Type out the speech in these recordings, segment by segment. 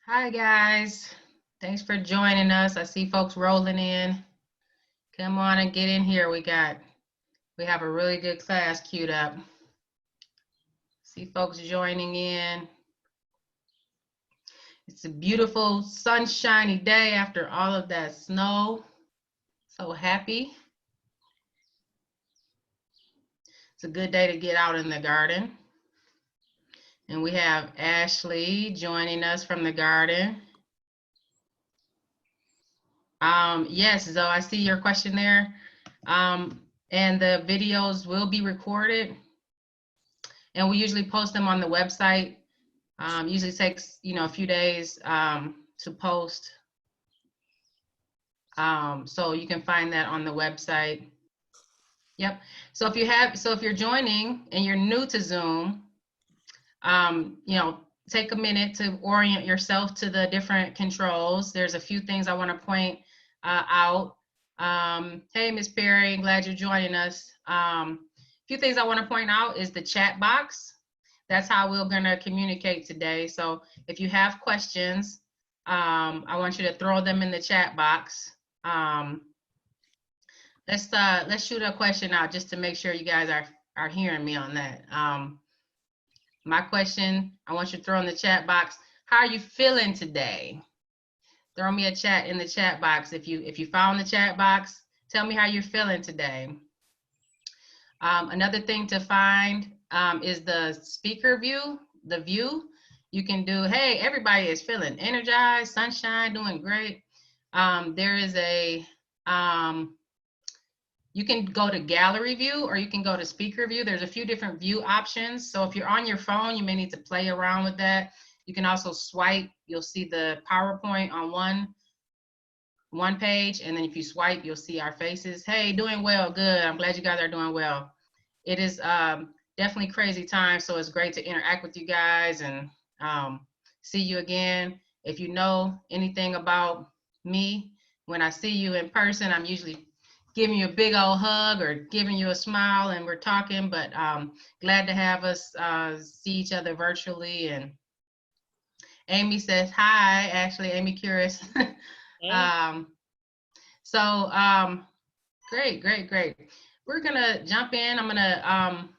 Hi guys, thanks for joining us. I see folks rolling in. Come on and get in here. We have a really good class queued up. See folks joining in. It's a beautiful sunshiny day after all of that snow. So happy. It's a good day to get out in the garden. And we have Ashley joining us from the garden. Yes, Zoe, I see your question there. And the videos will be recorded. And we usually post them on the website. Usually takes, a few days to post. So you can find that on the website. Yep. So if you're joining and you're new to Zoom, take a minute to orient yourself to the different controls. There's a few things I want to point out. Hey, Miss Perry, glad you're joining us. A few things I want to point out is the chat box. That's how we're going to communicate today. So if you have questions, I want you to throw them in the chat box. Let's shoot a question out just to make sure you guys are hearing me on that. My question, I want you to throw in the chat box. How are you feeling today? Throw me a chat in the chat box. If you found the chat box, tell me how you're feeling today. Another thing to find is the speaker view, the view. You can do, hey, everybody is feeling energized, sunshine, doing great. There is a, you can go to gallery view or you can go to speaker view. There's a few different view options. So if you're on your phone, you may need to play around with that. You can also swipe, you'll see the PowerPoint on one page, and then if you swipe, you'll see our faces. Hey, doing well, good. I'm glad you guys are doing well. It is definitely crazy time, so it's great to interact with you guys and see you again. If you know anything about me, when I see you in person, I'm usually giving you a big old hug or giving you a smile and we're talking, but glad to have us see each other virtually. And Amy says, hi, Ashley, Amy Curious. Hey. Great. We're gonna jump in. I'm gonna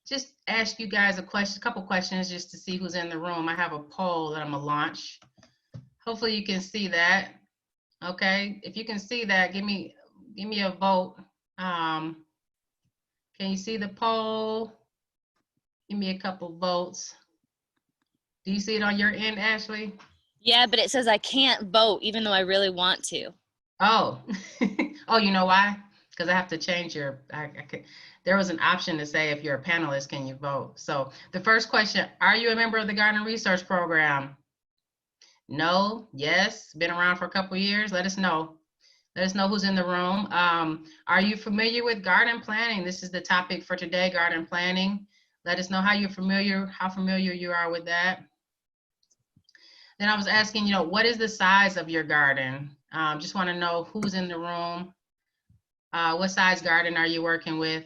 just ask you guys a couple questions just to see who's in the room. I have a poll that I'm gonna launch. Hopefully you can see that. Okay, if you can see that, give me a vote. Can you see the poll? Give me a couple votes. Do you see it on your end, Ashley? Yeah, but it says I can't vote even though I really want to. Oh, oh, you know why? Because I have to change there was an option to say if you're a panelist, can you vote? So the first question, are you a member of the Garden Research Program? No, yes, been around for a couple years. Let us know. Let us know who's in the room. Are you familiar with garden planning? This is the topic for today, garden planning. Let us know how familiar you are with that. Then I was asking, what is the size of your garden? Just want to know who's in the room. What size garden are you working with?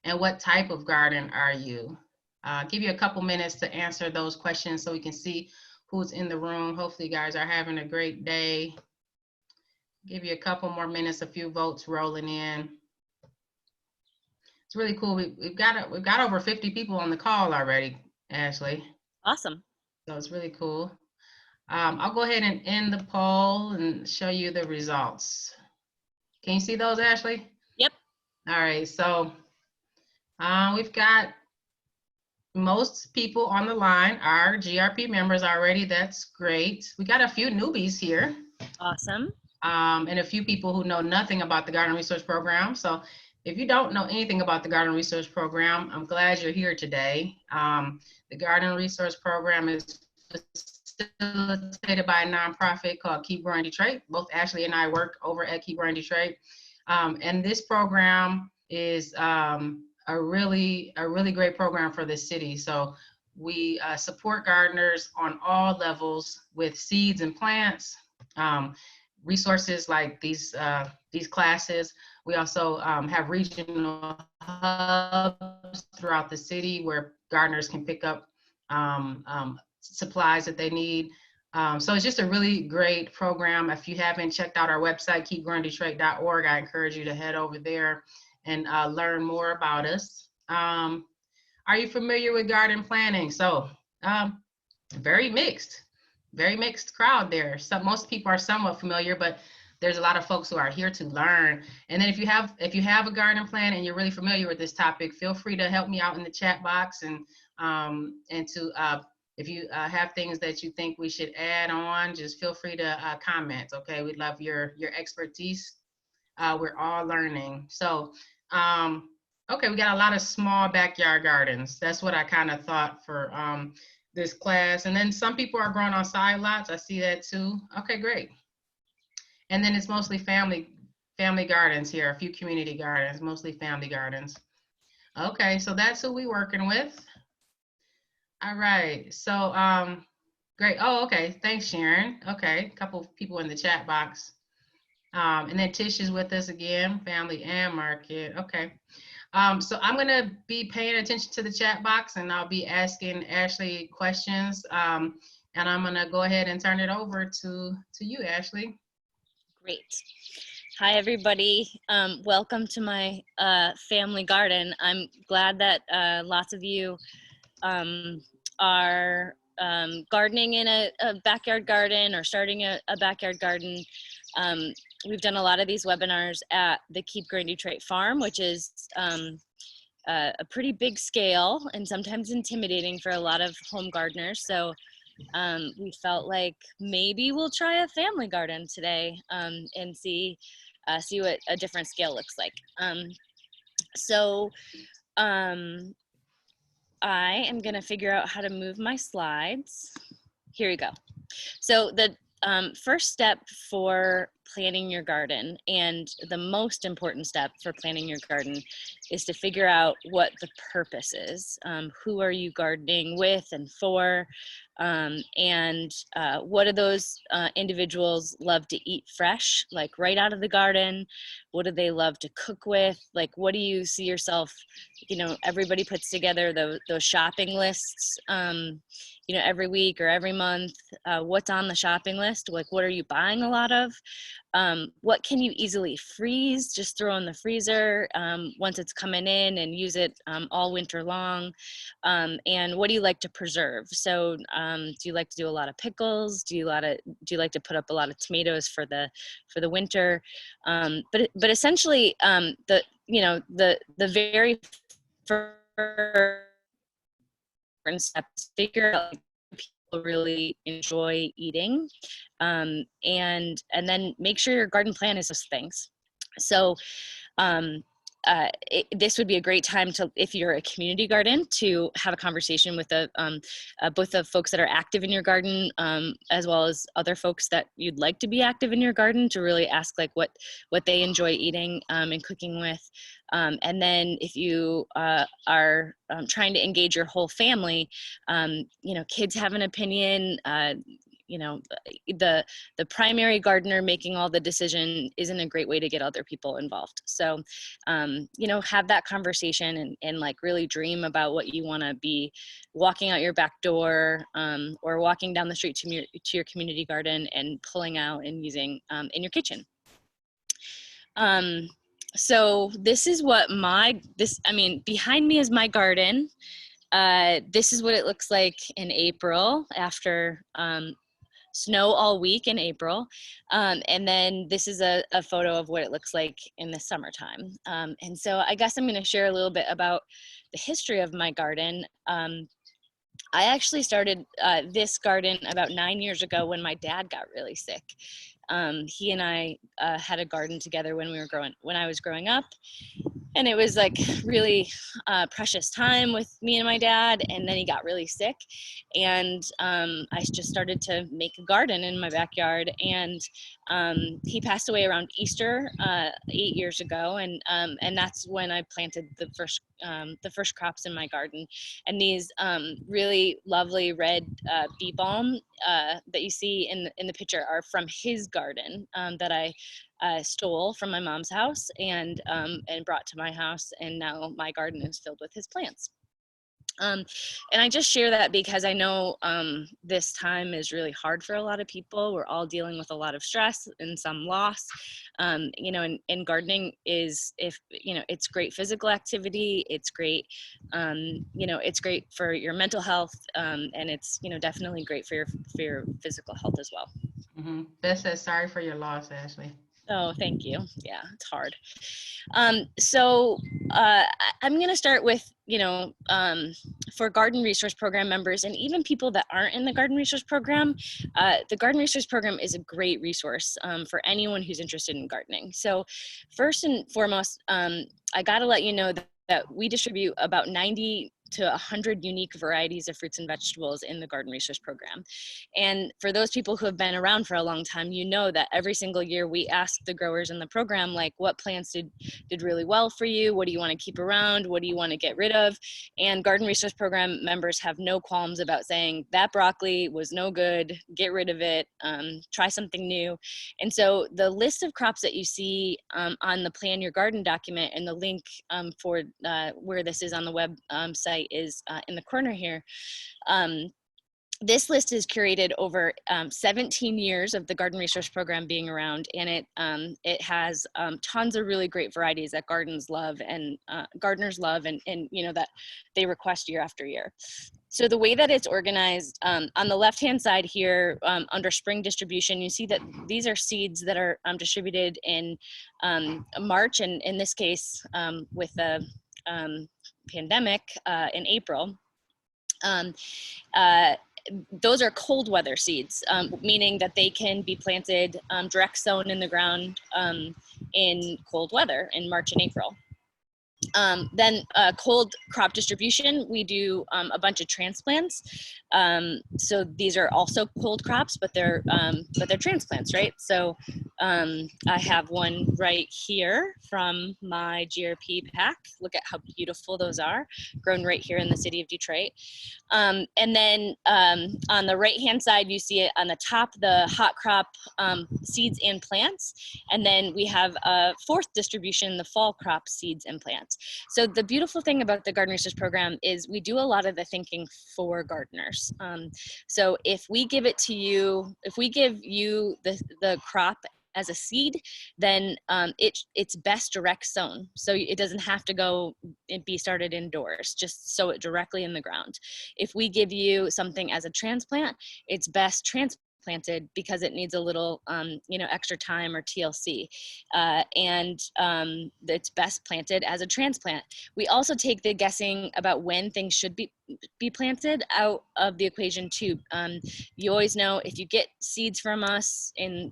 And what type of garden are you? Give you a couple minutes to answer those questions so we can see who's in the room. Hopefully you guys are having a great day. Give you a couple more minutes, a few votes rolling in. It's really cool. We've got over 50 people on the call already, Ashley. Awesome. So it's really cool. I'll go ahead and end the poll and show you the results. Can you see those, Ashley? Yep. All right, so we've got most people on the line are GRP members already. That's great. We got a few newbies here. Awesome. And a few people who know nothing about the Garden Research Program. So if you don't know anything about the Garden Research Program, I'm glad you're here today. The Garden Research Program is facilitated by a nonprofit called Keep Growing Detroit. Both Ashley and I work over at Keep Growing Detroit. And this program is a really great program for the city. So we support gardeners on all levels with seeds and plants, resources like these classes. We also have regional hubs throughout the city where gardeners can pick up supplies that they need. So it's just a really great program. If you haven't checked out our website, keepgrowingdetroit.org, I encourage you to head over there and learn more about us. Are you familiar with garden planning? So very mixed crowd there. So most people are somewhat familiar, but there's a lot of folks who are here to learn. And then if you have a garden plan and you're really familiar with this topic, feel free to help me out in the chat box and to if you have things that you think we should add on, just feel free to comment. Okay, we'd love your expertise. We're all learning. So okay, we got a lot of small backyard gardens. That's what I kind of thought for this class. And then some people are growing on side lots. I see that too. Okay, great. And then it's mostly family gardens here, a few community gardens, mostly family gardens. Okay, so that's who we working with. All right, so great. Oh, okay, thanks, Sharon. Okay, a couple of people in the chat box. And then Tish is with us again, family and market. Okay. So I'm gonna be paying attention to the chat box and I'll be asking Ashley questions. And I'm gonna go ahead and turn it over to you, Ashley. Great. Hi, everybody. Welcome to my family garden. I'm glad that lots of you are gardening in a backyard garden or starting a backyard garden. We've done a lot of these webinars at the Keep Growing Detroit farm, which is a pretty big scale and sometimes intimidating for a lot of home gardeners. So we felt like maybe we'll try a family garden today and see what a different scale looks like. I am gonna figure out how to move my slides. Here we go. So the first step for planning your garden, and the most important step for planning your garden, is to figure out what the purpose is. Who are you gardening with and for? And what do those individuals love to eat fresh, like right out of the garden? What do they love to cook with? Like, what do you see yourself, everybody puts together those shopping lists, every week or every month. What's on the shopping list? Like, what are you buying a lot of? What can you easily freeze? Just throw in the freezer once it's coming in and use it all winter long. And what do you like to preserve? So do you like to do a lot of pickles? Do you like to put up a lot of tomatoes for the winter? But essentially the very first step is figure out people really enjoy eating, and then make sure your garden plan is those things. So this would be a great time to, if you're a community garden, to have a conversation with both the folks that are active in your garden, as well as other folks that you'd like to be active in your garden, to really ask like what they enjoy eating and cooking with. And then if you are trying to engage your whole family, kids have an opinion. The primary gardener making all the decision isn't a great way to get other people involved. So, have that conversation and like really dream about what you want to be walking out your back door, or walking down the street to your community garden and pulling out and using in your kitchen. So this is what behind me is my garden. This is what it looks like in April after snow all week in April. And then this is a photo of what it looks like in the summertime. And so I guess I'm going to share a little bit about the history of my garden. I actually started this garden about 9 years ago when my dad got really sick. He and I had a garden together when I was growing up. And it was like really precious time with me and my dad. And then he got really sick. And I just started to make a garden in my backyard. And he passed away around Easter 8 years ago. And that's when I planted the first crops in my garden. And these really lovely red bee balm that you see in the picture are from his garden that I stole from my mom's house and brought to my house, and now my garden is filled with his plants. And I just share that because I know this time is really hard for a lot of people. We're all dealing with a lot of stress and some loss. You know, and gardening is, if you know, it's great physical activity. It's great, you know, it's great for your mental health, and it's, you know, definitely great for your physical health as well. Beth says sorry for your loss, Ashley. Oh, thank you. Yeah, it's hard. So I'm going to start with, you know, for Garden Resource Program members and even people that aren't in the Garden Resource Program, the Garden Resource Program is a great resource for anyone who's interested in gardening. So first and foremost, I got to let you know that we distribute about 90 to 100 unique varieties of fruits and vegetables in the Garden Resource Program. And for those people who have been around for a long time, you know that every single year we ask the growers in the program, like, what plants did really well for you? What do you want to keep around? What do you want to get rid of? And Garden Resource Program members have no qualms about saying that broccoli was no good, get rid of it, try something new. And so the list of crops that you see on the Plan Your Garden document, and the link for where this is on the web site is in the corner here. This list is curated over 17 years of the Garden Resource Program being around, and it has tons of really great varieties that gardeners love, and you know, that they request year after year. So the way that it's organized, on the left-hand side here, under spring distribution, you see that these are seeds that are distributed in March, and in this case, with the pandemic, in April. Those are cold weather seeds, meaning that they can be planted direct sown in the ground in cold weather in March and April. Then cold crop distribution, we do a bunch of transplants. So these are also cold crops, but they're transplants, right? So I have one right here from my GRP pack. Look at how beautiful those are, grown right here in the city of Detroit. And then on the right-hand side, you see it on the top, the hot crop seeds and plants. And then we have a fourth distribution, the fall crop seeds and plants. So the beautiful thing about the Garden Resource Program is we do a lot of the thinking for gardeners. So if we give it to you, if we give you the crop as a seed, then it's best direct sown. So it doesn't have to go and be started indoors, just sow it directly in the ground. If we give you something as a transplant, it's best transplanted because it needs a little, you know, extra time or TLC. And it's best planted as a transplant. We also take the guessing about when things should be planted out of the equation too. You always know if you get seeds from us in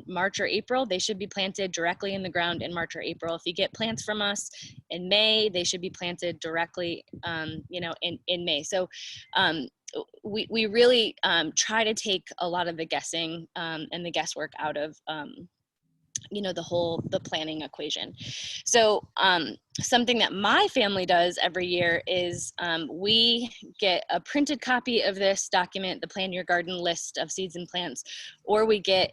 March or April, they should be planted directly in the ground in March or April. If you get plants from us in May, they should be planted directly, in May. So we really try to take a lot of the guessing and the guesswork out of the planning equation. So something that my family does every year is we get a printed copy of this document, the Plan Your Garden list of seeds and plants, or we get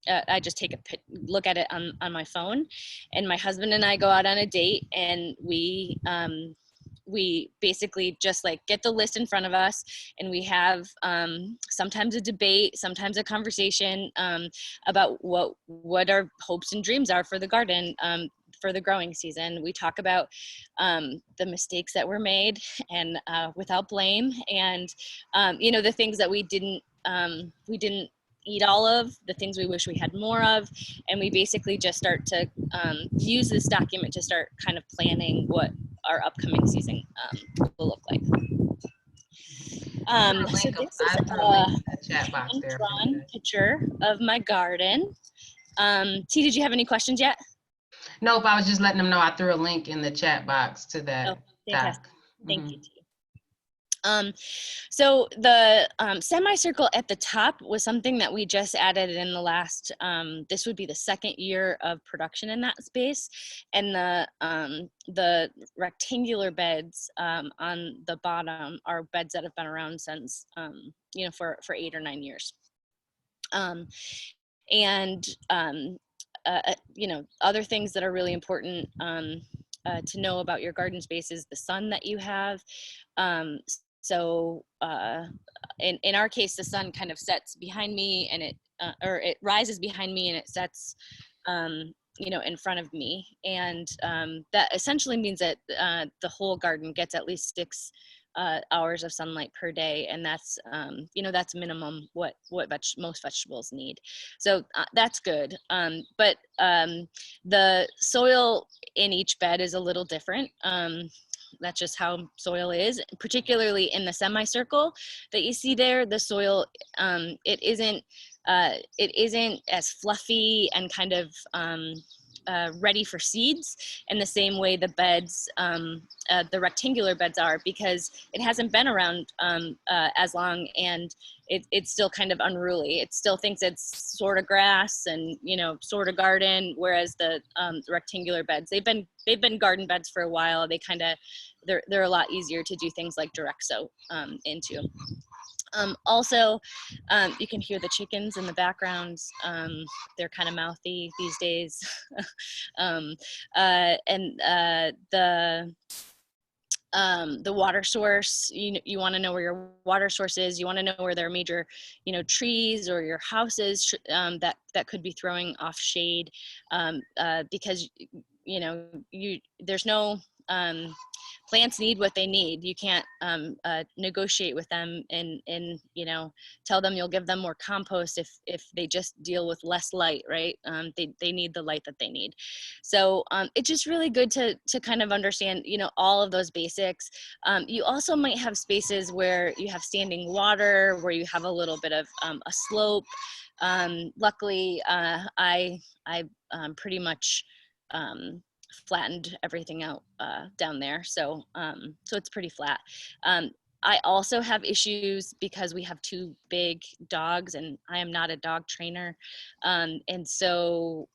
I just take a look at it on my phone, and my husband and I go out on a date, and we basically just like get the list in front of us, and we have sometimes a debate, sometimes a conversation about what our hopes and dreams are for the garden for the growing season. We talk about the mistakes that were made, and without blame, and the things that we didn't eat all of, the things we wish we had more of, and we basically just start to use this document to start kind of planning what our upcoming season will look like. So this is a chat box there. hand-drawn picture of my garden. T, did you have any questions yet? Nope, I was just letting them know I threw a link in the chat box to that. Oh, fantastic. Thank you, T. So the semicircle at the top was something that we just added in the last, this would be the second year of production in that space. And the rectangular beds on the bottom are beds that have been around since, for 8 or 9 years. Other things that are really important to know about your garden space is the sun that you have. In our case, the sun kind of sets behind me, and it rises behind me and it sets in front of me, and that essentially means that the whole garden gets at least 6 hours of sunlight per day, and that's that's minimum what most vegetables need. So that's good. But the soil in each bed is a little different. That's just how soil is, particularly in the semicircle that you see there. The soil, it isn't as fluffy and kind of ready for seeds in the same way the beds, the rectangular beds are, because it hasn't been around as long, and it's still kind of unruly. It still thinks it's sort of grass and sort of garden, whereas the rectangular beds, they've been garden beds for a while. They're a lot easier to do things like direct sow into. Also, you can hear the chickens in the background. They're kind of mouthy these days. The water source, you want to know where your water source is. You want to know where there are major, trees or your houses that could be throwing off shade, because there's no plants need what they need. You can't negotiate with them and tell them you'll give them more compost if they just deal with less light, right? They need the light that they need. So it's just really good to kind of understand all of those basics. You also might have spaces where you have standing water, where you have a little bit of a slope. Luckily, I pretty much flattened everything out down there, so it's pretty flat. I also have issues because we have 2 big dogs, and I am not a dog trainer, and so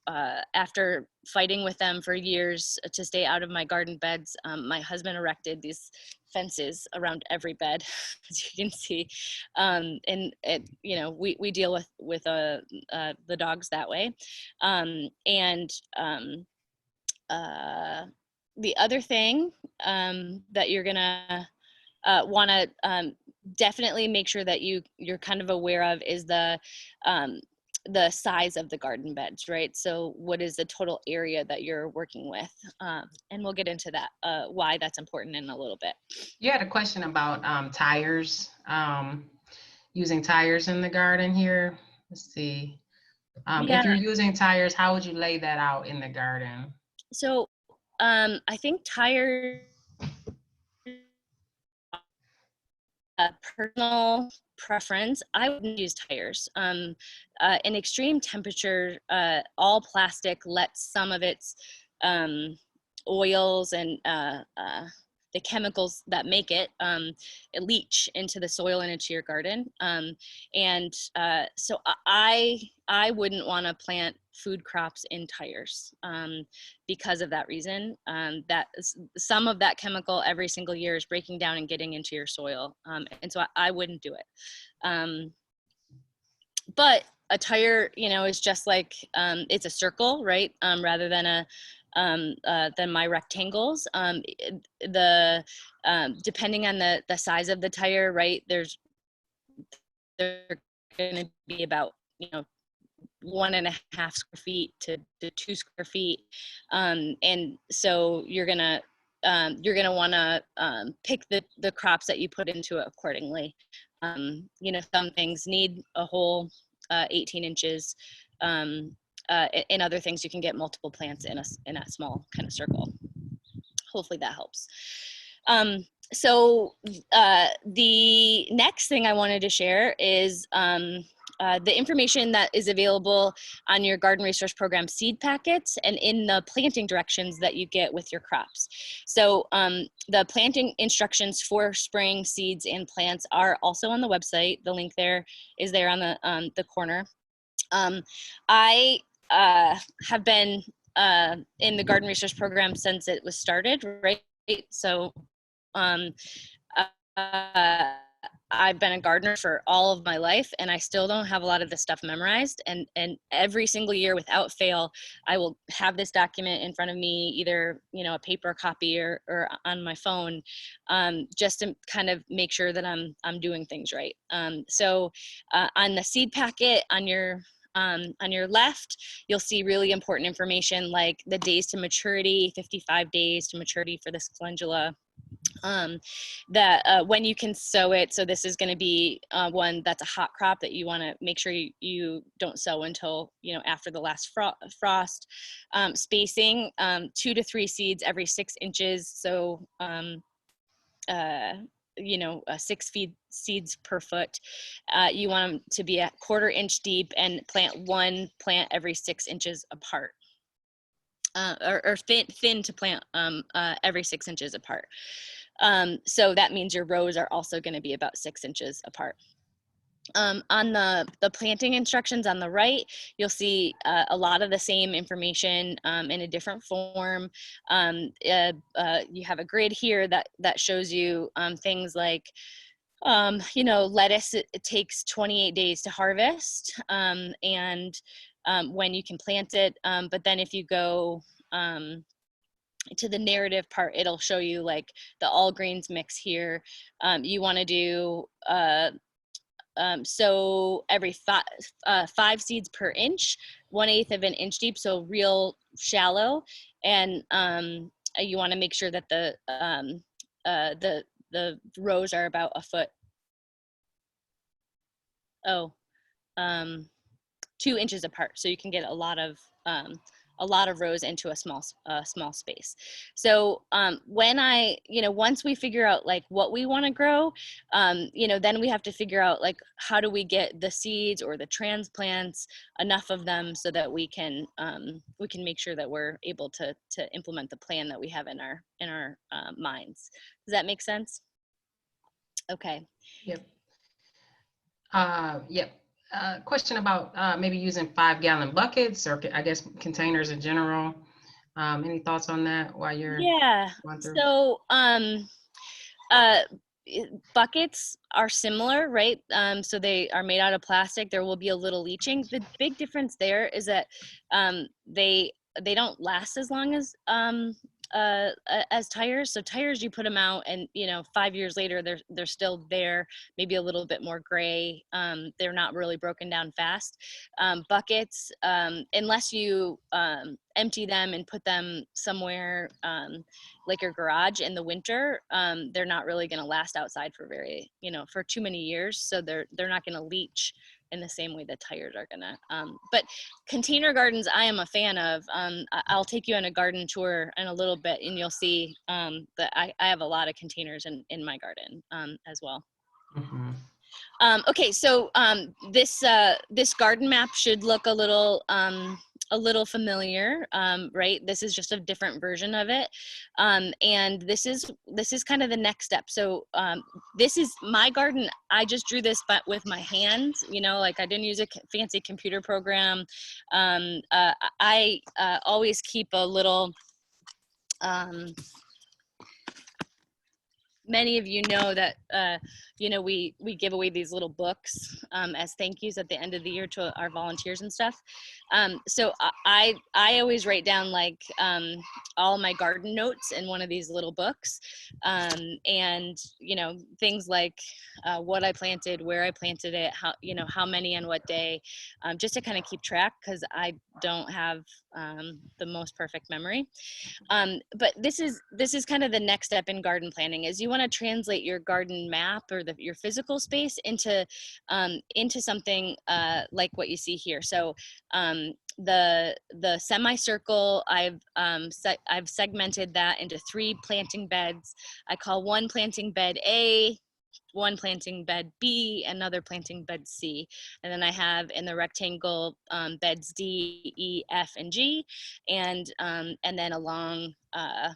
after fighting with them for years to stay out of my garden beds, my husband erected these fences around every bed, as you can see, and we deal with the dogs that way, the other thing that you're gonna want to definitely make sure that you're kind of aware of is the size of the garden beds, right? So what is the total area that you're working with? And we'll get into that, why that's important in a little bit. You had a question about tires, using tires in the garden here. Let's see. If you're using tires, how would you lay that out in the garden? So I think tires, personal preference, I wouldn't use tires. In extreme temperature, all plastic lets some of its oils and the chemicals that make it leach into the soil and into your garden. So I wouldn't want to plant food crops in tires because of that reason. That some of that chemical every single year is breaking down and getting into your soil. And so I wouldn't do it. But a tire, is just like, it's a circle, right? Rather than than my rectangles. Depending on the size of the tire, right? They're going to be about 1.5 square feet to 2 square feet, and so you're gonna want to pick the crops that you put into it accordingly. Some things need a whole 18 inches. In other things, you can get multiple plants in a small kind of circle. Hopefully that helps. So the next thing I wanted to share is the information that is available on your Garden Resource Program seed packets and in the planting directions that you get with your crops. So the planting instructions for spraying seeds and plants are also on the website. The link there is there on the corner. I have been in the Garden Resource Program since it was started, right? So I've been a gardener for all of my life, and I still don't have a lot of this stuff memorized. And every single year, without fail, I will have this document in front of me, either, you know, a paper copy or on my phone, just to kind of make sure that I'm doing things right. So on the seed packet on your left, you'll see really important information like the days to maturity, 55 days to maturity for this calendula. That when you can sow it. So this is going to be one that's a hot crop that you want to make sure you don't sow until, you know, after the last frost. Spacing 2 to 3 seeds every 6 inches. So you know, 6 seeds per foot. You want them to be a 1/4 inch deep and plant 1 plant every 6 inches apart. Or thin to plant every 6 inches apart. So that means your rows are also going to be about 6 inches apart. On the planting instructions on the right, you'll see a lot of the same information in a different form. You have a grid here that shows you things like, you know, lettuce, it takes 28 days to harvest, and when you can plant it. But then if you go to the narrative part, it'll show you like the all greens mix here. You want to do so every 5 seeds per inch, 1/8 of an inch deep, so real shallow. And you want to make sure that the rows are about a foot. 2 inches apart, so you can get a lot of rows into a small space. So when once we figure out like what we want to grow, then we have to figure out like how do we get the seeds or the transplants, enough of them so that we can make sure that we're able to implement the plan that we have in our minds. Does that make sense? Okay. Yep. Yep. Question about maybe using 5-gallon buckets, or I guess containers in general. Any thoughts on that while you're going through? So buckets are similar, right? So they are made out of plastic. There will be a little leaching. The big difference there is that they don't last as long as tires. So tires, you put them out and 5 years later they're still there, maybe a little bit more gray. They're not really broken down fast. Buckets, unless you empty them and put them somewhere like your garage in the winter, they're not really going to last outside for for too many years. So they're not going to leach in the same way that tires are gonna. But container gardens, I am a fan of. I'll take you on a garden tour in a little bit, and you'll see that I have a lot of containers in my garden as well. Mm-hmm. Okay, so this garden map should look a little familiar, right? This is just a different version of it, and this is kind of the next step. So this is my garden. I just drew this, but with my hands. Like I didn't use a fancy computer program. I always keep a little. Many of you know that we give away these little books as thank yous at the end of the year to our volunteers and stuff. So I always write down like all my garden notes in one of these little books, and things like what I planted, where I planted it, how many on what day, just to kind of keep track, because I don't have the most perfect memory. But this is kind of the next step in garden planning, is you want to translate your garden map or your physical space into something like what you see here. So the semicircle, I've segmented that into 3 planting beds. I call one planting bed A, one planting bed B, another planting bed C, and then I have in the rectangle beds D, E, F, and G, and then along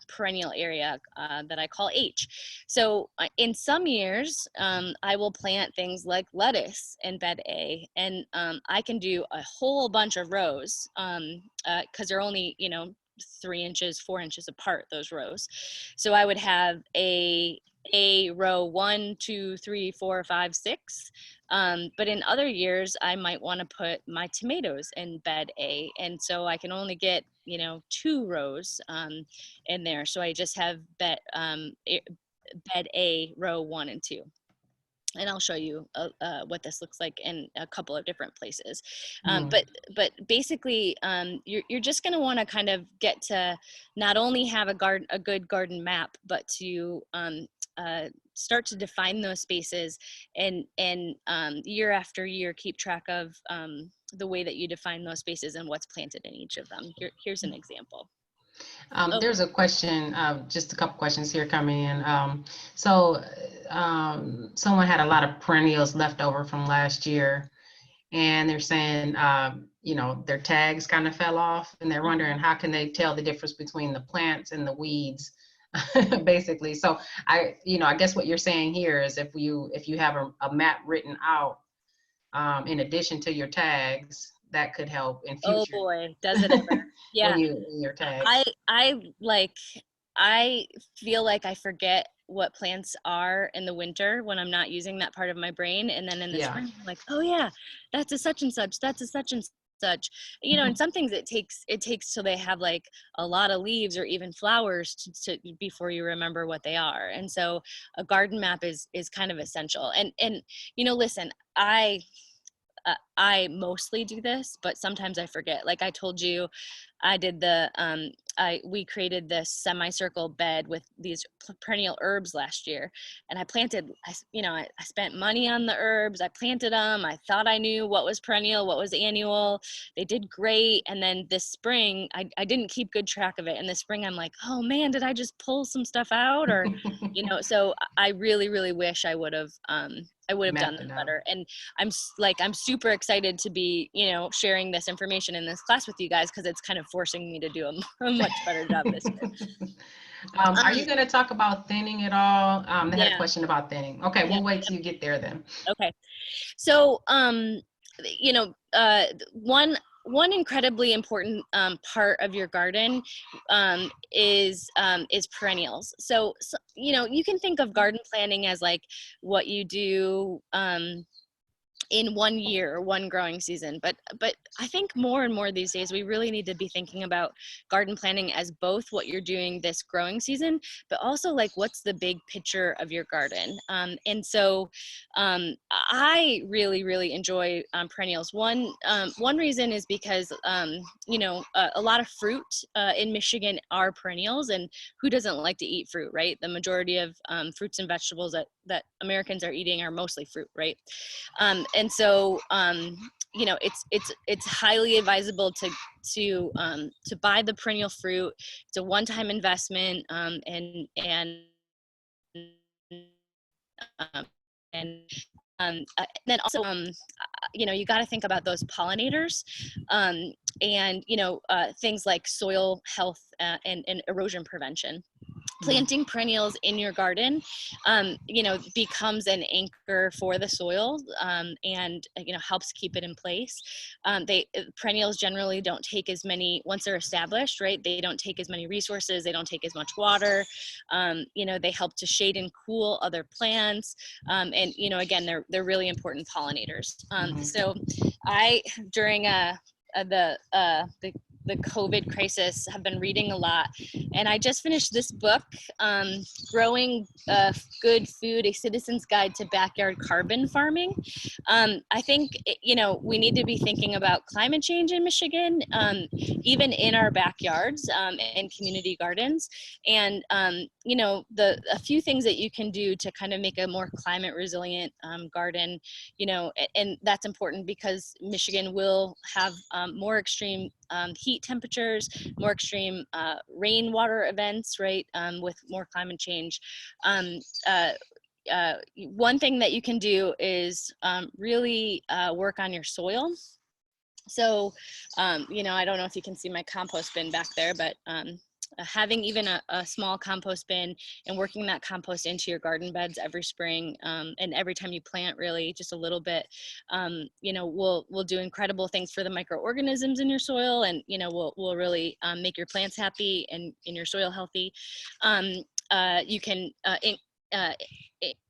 perennial area that I call H. So in some years, I will plant things like lettuce in bed A, and I can do a whole bunch of rows because they're only 3 inches, 4 inches apart, those rows. So I would have a A row 1, 2, 3, 4, 5, 6. But in other years, I might want to put my tomatoes in bed A. And so I can only get, 2 rows in there. So I just have bed A, row 1 and 2. And I'll show you what this looks like in a couple of different places. But basically, you're just going to want to kind of get to not only have a good garden map, but to start to define those spaces and year after year keep track of the way that you define those spaces and what's planted in each of them. Here's an example. There's a question, just a couple questions here coming in. Someone had a lot of perennials left over from last year, and they're saying, their tags kind of fell off, and they're wondering how can they tell the difference between the plants and the weeds, basically. So I guess what you're saying here is if you have a map written out, in addition to your tags, that could help in future. Oh boy, does it ever. Yeah. when your tags. I feel like I forget what plants are in the winter when I'm not using that part of my brain. And then in the spring, I'm like, oh yeah, that's a such and such, that's a such and such. And some things it takes till they have like a lot of leaves or even flowers to before you remember what they are. And so a garden map is kind of essential. And listen, I mostly do this, but sometimes I forget. Like I told you, I did we created this semicircle bed with these perennial herbs last year, and I planted, I spent money on the herbs. I planted them. I thought I knew what was perennial, what was annual. They did great. And then this spring, I didn't keep good track of it. And this spring I'm like, oh man, did I just pull some stuff out? Or, so I really, really wish I would have done that better. And I'm super excited to be, sharing this information in this class with you guys, because it's kind of forcing me to do a much better job this year. Are you going to talk about thinning at all? They had a question about thinning. Okay, we'll wait till you get there then. Okay. So, one incredibly important part of your garden is perennials. So, you can think of garden planning as like what you do in 1 year or one growing season, but I think more and more these days we really need to be thinking about garden planning as both what you're doing this growing season, but also like what's the big picture of your garden. And so I really enjoy perennials. One reason is because a lot of fruit in Michigan are perennials, and who doesn't like to eat fruit, right? The majority of fruits and vegetables that Americans are eating are mostly fruit, right? And so, it's highly advisable to buy the perennial fruit. It's a one-time investment, and then also, you got to think about those pollinators, and things like soil health and erosion prevention. Planting perennials in your garden, becomes an anchor for the soil, and helps keep it in place. Perennials generally don't take as many, once they're established, right? They don't take as many resources. They don't take as much water. They help to shade and cool other plants, and again, they're really important pollinators. So during the COVID crisis, have been reading a lot, and I just finished this book, Growing Good Food, A Citizen's Guide to Backyard Carbon Farming. I think, we need to be thinking about climate change in Michigan, even in our backyards, and community gardens. And, a few things that you can do to kind of make a more climate resilient garden, and that's important because Michigan will have more extreme heat temperatures, more extreme rainwater events, right, with more climate change. One thing that you can do is really work on your soil. So, I don't know if you can see my compost bin back there, but having even a small compost bin and working that compost into your garden beds every spring, and every time you plant, really just a little bit, will do incredible things for the microorganisms in your soil, and will really make your plants happy and your soil healthy. You can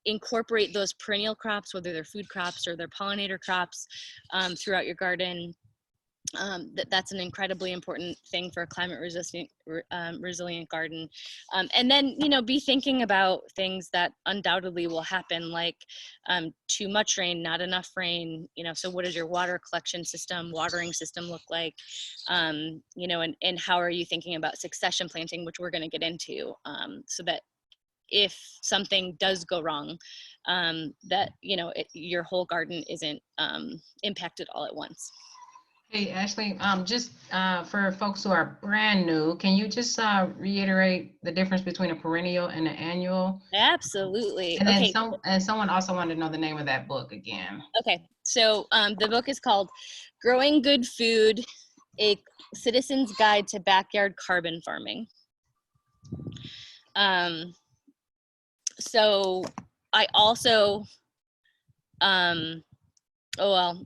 incorporate those perennial crops, whether they're food crops or they're pollinator crops, throughout your garden. That's an incredibly important thing for a climate resilient garden. And then, be thinking about things that undoubtedly will happen, like too much rain, not enough rain, so what does your water collection system, watering system look like? And how are you thinking about succession planting, which we're going to get into, so that if something does go wrong, that, your whole garden isn't impacted all at once. Hey, Ashley, just for folks who are brand new, can you just reiterate the difference between a perennial and an annual? Absolutely. And then Okay. someone also wanted to know the name of that book again. Okay. So the book is called Growing Good Food, A Citizen's Guide to Backyard Carbon Farming. So I also, I'll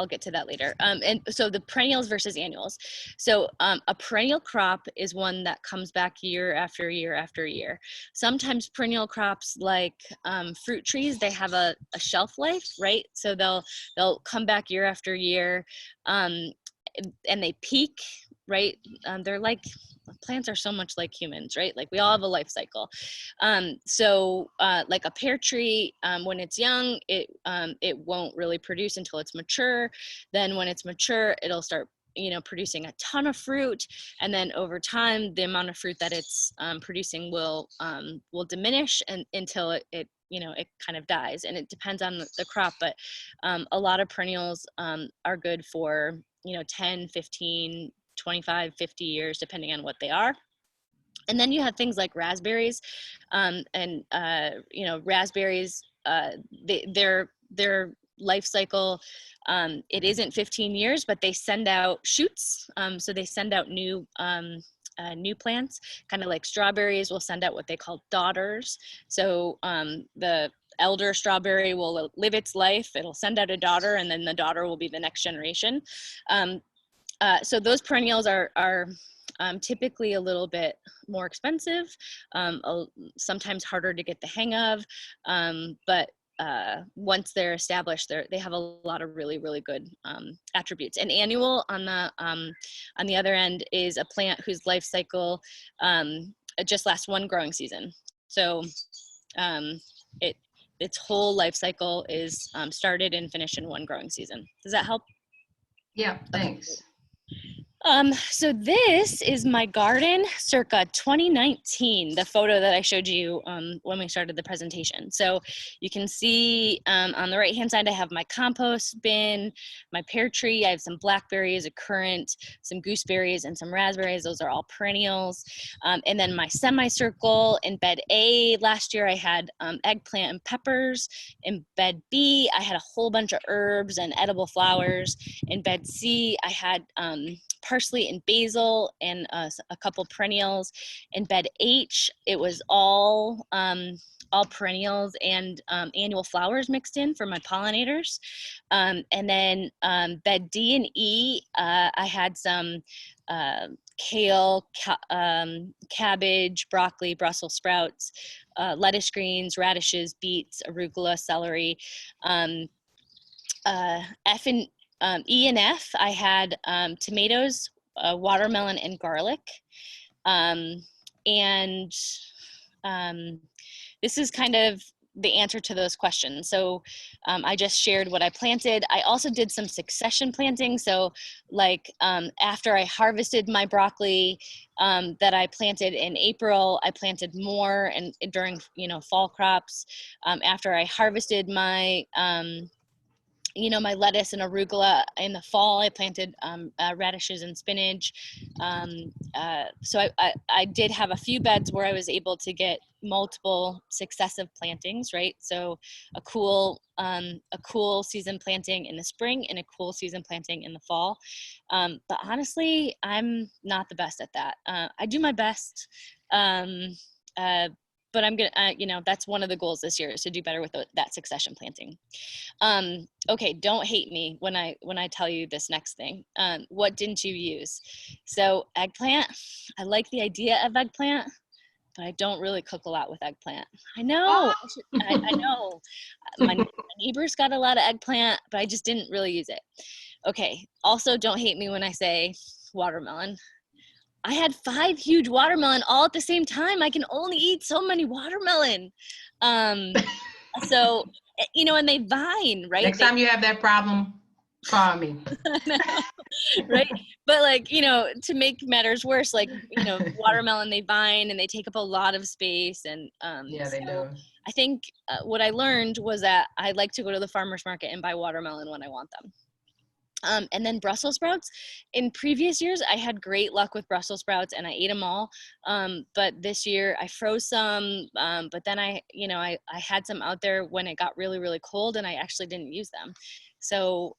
get to that later. And so the perennials versus annuals. So a perennial crop is one that comes back year after year after year. Sometimes perennial crops, like fruit trees, they have a shelf life, right? So they'll come back year after year, and they peak, right? They're like, plants are so much like humans, right? Like we all have a life cycle. So like a pear tree, when it's young, it won't really produce until it's mature. Then when it's mature, it'll start producing a ton of fruit, and then over time the amount of fruit that it's producing will diminish until it kind of dies. And it depends on the crop, but a lot of perennials are good for 10, 15, 25, 50 years, depending on what they are. And then you have things like raspberries, raspberries, their life cycle, it isn't 15 years, but they send out shoots. So they send out new plants, kind of like strawberries will send out what they call daughters. So the elder strawberry will live its life, it'll send out a daughter, and then the daughter will be the next generation. So those perennials are typically a little bit more expensive, sometimes harder to get the hang of, but once they're established, they have a lot of really, really good attributes. An annual, on the other end, is a plant whose life cycle just lasts one growing season. So its whole life cycle is started and finished in one growing season. Does that help? Yeah, thanks. Okay. So this is my garden circa 2019, the photo that I showed you when we started the presentation. So you can see on the right-hand side, I have my compost bin, my pear tree, I have some blackberries, a currant, some gooseberries, and some raspberries. Those are all perennials. And then my semicircle. In bed A, last year I had eggplant and peppers. In bed B, I had a whole bunch of herbs and edible flowers. In bed C, I had parsley and basil and a couple perennials. In bed H, it was all perennials and annual flowers mixed in for my pollinators. And then bed D and E, I had some kale, cabbage, broccoli, Brussels sprouts, lettuce greens, radishes, beets, arugula, celery. E and F, I had tomatoes, watermelon, and garlic. This is kind of the answer to those questions. So I just shared what I planted. I also did some succession planting. So like after I harvested my broccoli that I planted in April, I planted more and during fall crops. After I harvested my my lettuce and arugula in the fall, I planted radishes and spinach. So I did have a few beds where I was able to get multiple successive plantings, right? So a cool season planting in the spring and a cool season planting in the fall. But honestly, I'm not the best at that. I do my best. But I'm gonna, that's one of the goals this year, is to do better with that succession planting. Okay, don't hate me when I tell you this next thing. What didn't you use? So eggplant, I like the idea of eggplant, but I don't really cook a lot with eggplant. I know, Oh. I know. My neighbor's got a lot of eggplant, but I just didn't really use it. Okay, also don't hate me when I say watermelon. I had 5 huge watermelon all at the same time. I can only eat so many watermelon. So, you know, and they vine, right? Next time you have that problem, call me. Right? But like, you know, to make matters worse, like, you know, watermelon, they vine and they take up a lot of space. And Yeah, they do. I think what I learned was that I like to go to the farmer's market and buy watermelon when I want them. And then Brussels sprouts. In previous years, I had great luck with Brussels sprouts and I ate them all. But this year I froze some, but then I had some out there when it got really, really cold and I actually didn't use them. So,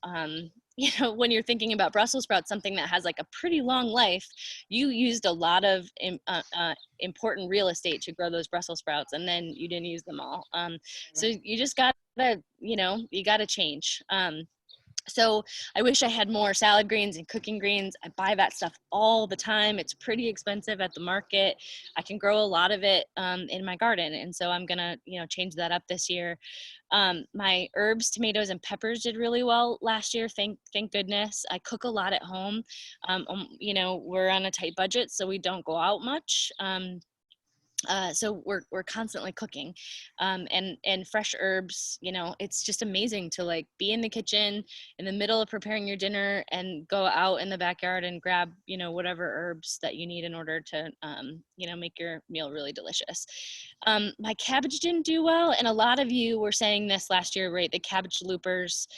you know, when you're thinking about Brussels sprouts, something that has like a pretty long life, you used a lot of important real estate to grow those Brussels sprouts and then you didn't use them all. So you just gotta, you know, you gotta change. So I wish I had more salad greens and cooking greens. I buy that stuff all the time. It's pretty expensive at the market. I can grow a lot of it in my garden. And so I'm gonna, you know, change that up this year. My herbs, tomatoes, and peppers did really well last year. Thank goodness. I cook a lot at home. You know, we're on a tight budget, so we don't go out much. So we're constantly cooking, and fresh herbs, you know, it's just amazing to like be in the kitchen in the middle of preparing your dinner and go out in the backyard and grab, you know, whatever herbs that you need in order to, you know, make your meal really delicious. My cabbage didn't do well. And a lot of you were saying this last year, right? The cabbage loopers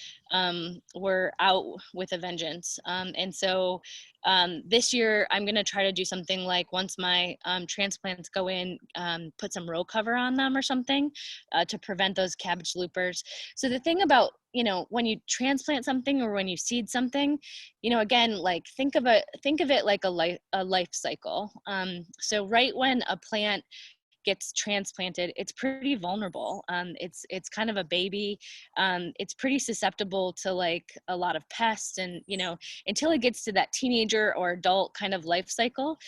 were out with a vengeance. And so this year I'm going to try to do something like once my transplants go in, put some row cover on them or something to prevent those cabbage loopers. So the thing about, you know, when you transplant something or when you seed something, you know, again, like think of it like a life cycle. So right when a plant gets transplanted, it's pretty vulnerable. It's kind of a baby. It's pretty susceptible to like a lot of pests, and you know, until it gets to that teenager or adult kind of life cycle,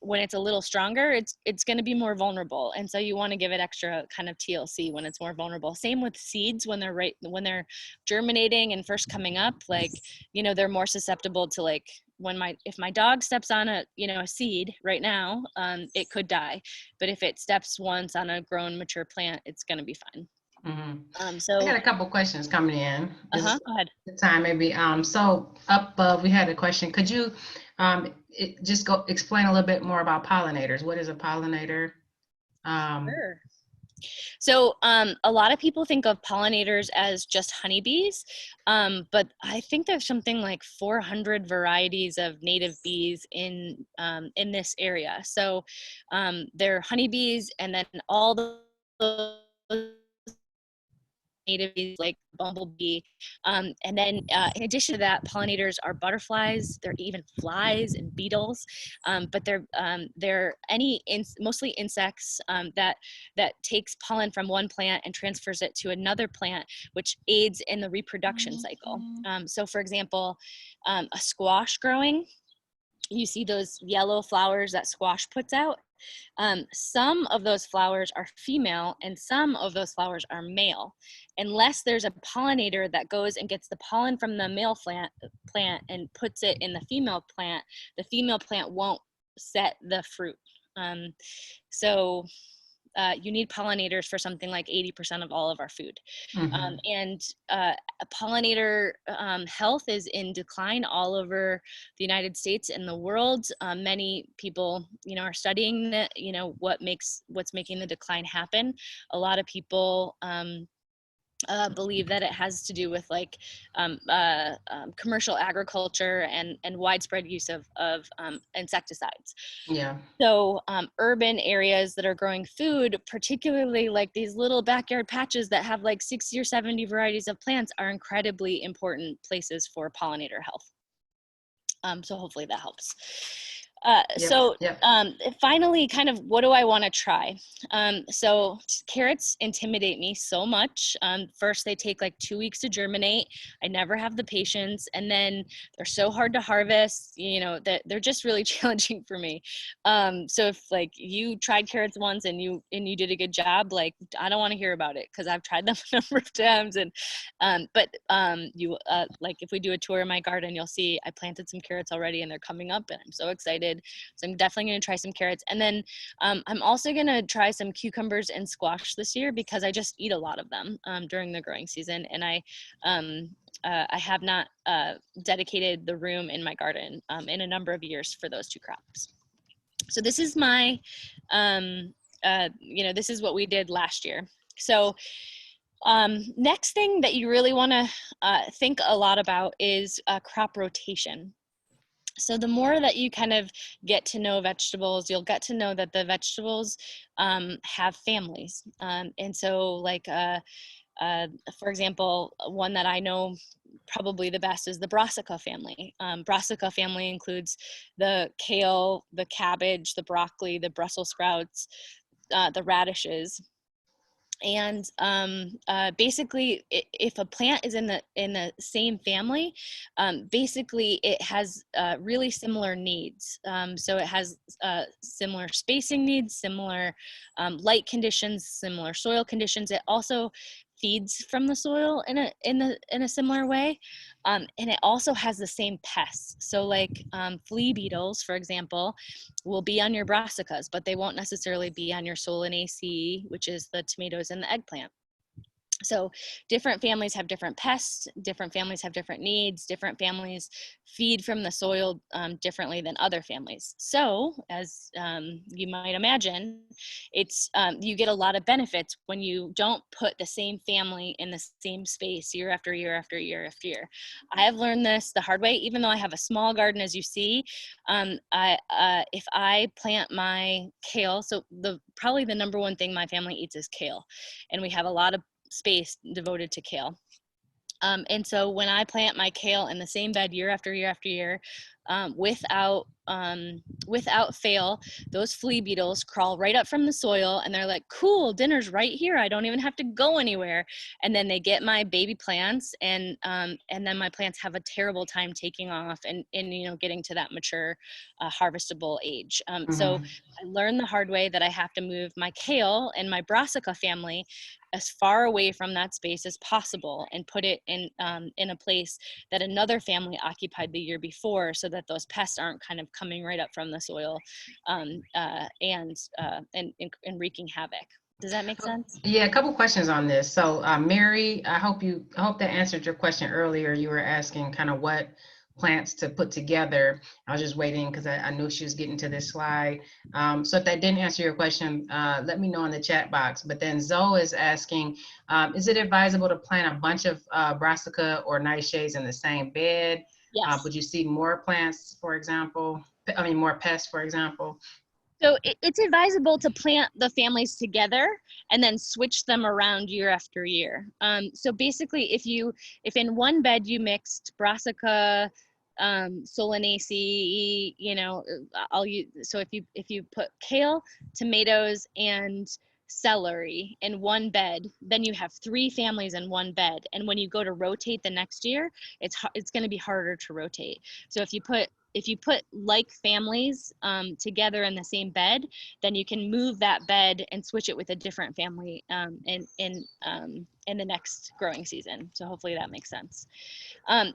when it's a little stronger, it's going to be more vulnerable. And so you want to give it extra kind of TLC when it's more vulnerable. Same with seeds when they're germinating and first coming up, like, you know, they're more susceptible to like if my dog steps on a seed right now, it could die. But if it steps once on a grown mature plant, it's going to be fine. Mm-hmm. So I got a couple questions coming in. go ahead. The time maybe. So up above we had a question. Could you just go explain a little bit more about pollinators? What is a pollinator? Sure. So a lot of people think of pollinators as just honeybees, but I think there's something like 400 varieties of native bees in this area. So they're honeybees, and then all the native bees like bumblebee, and then in addition to that, pollinators are butterflies. They're even flies and beetles, but they're mostly insects that takes pollen from one plant and transfers it to another plant, which aids in the reproduction cycle. So for example, a squash growing, you see those yellow flowers that squash puts out. Some of those flowers are female and some of those flowers are male. Unless there's a pollinator that goes and gets the pollen from the male plant and puts it in the female plant, the female plant won't set the fruit. So you need pollinators for something like 80% of all of our food. Mm-hmm. And pollinator health is in decline all over the United States and the world. Many people, you know, are studying that, you know, what's making the decline happen. A lot of people believe that it has to do with like commercial agriculture and widespread use of insecticides. Yeah. So urban areas that are growing food, particularly like these little backyard patches that have like 60 or 70 varieties of plants, are incredibly important places for pollinator health. So hopefully that helps. So Yep. finally, kind of, what do I want to try? So carrots intimidate me so much. First, they take like 2 weeks to germinate. I never have the patience. And then they're so hard to harvest, you know, that they're just really challenging for me. So if like you tried carrots once and you did a good job, like I don't want to hear about it because I've tried them a number of times. And you like if we do a tour of my garden, you'll see I planted some carrots already and they're coming up and I'm so excited. So I'm definitely going to try some carrots. And then I'm also going to try some cucumbers and squash this year because I just eat a lot of them during the growing season. And I have not dedicated the room in my garden in a number of years for those two crops. So this is my, this is what we did last year. So next thing that you really want to think a lot about is crop rotation. So the more that you kind of get to know vegetables, you'll get to know that the vegetables have families. And so like, for example, one that I know probably the best is the brassica family. Brassica family includes the kale, the cabbage, the broccoli, the Brussels sprouts, the radishes. And basically, if a plant is in the same family, basically it has really similar needs. So it has similar spacing needs, similar light conditions, similar soil conditions. It also feeds from the soil in a similar way, and it also has the same pests. So like flea beetles, for example, will be on your brassicas, but they won't necessarily be on your Solanaceae, which is the tomatoes and the eggplant. So different families have different pests, different families have different needs, different families feed from the soil differently than other families. So as you might imagine, it's you get a lot of benefits when you don't put the same family in the same space year after year after year after year. I have learned this the hard way, even though I have a small garden, as you see. If I plant my kale, so probably the number one thing my family eats is kale, and we have a lot of space devoted to kale. And so when I plant my kale in the same bed year after year after year, without fail, those flea beetles crawl right up from the soil and they're like, cool, dinner's right here. I don't even have to go anywhere. And then they get my baby plants and then my plants have a terrible time taking off and getting to that mature harvestable age. So I learned the hard way that I have to move my kale and my brassica family as far away from that space as possible and put it in a place that another family occupied the year before, so that those pests aren't kind of coming right up from the soil and wreaking havoc. Does that make sense? Yeah, a couple questions on this. So Mary, I hope that answered your question earlier. You were asking kind of what plants to put together. I was just waiting because I knew she was getting to this slide. So if that didn't answer your question, let me know in the chat box. But then Zoe is asking, is it advisable to plant a bunch of brassica or nightshades in the same bed? Yes. Would you see more plants, for example? More pests, for example? So it's advisable to plant the families together and then switch them around year after year. So basically, if in one bed you mixed brassica, Solanaceae, so if you put kale, tomatoes, and celery in one bed, then you have 3 families in one bed. And when you go to rotate the next year, it's going to be harder to rotate. So if you put like families together in the same bed, then you can move that bed and switch it with a different family in the next growing season. So hopefully that makes sense.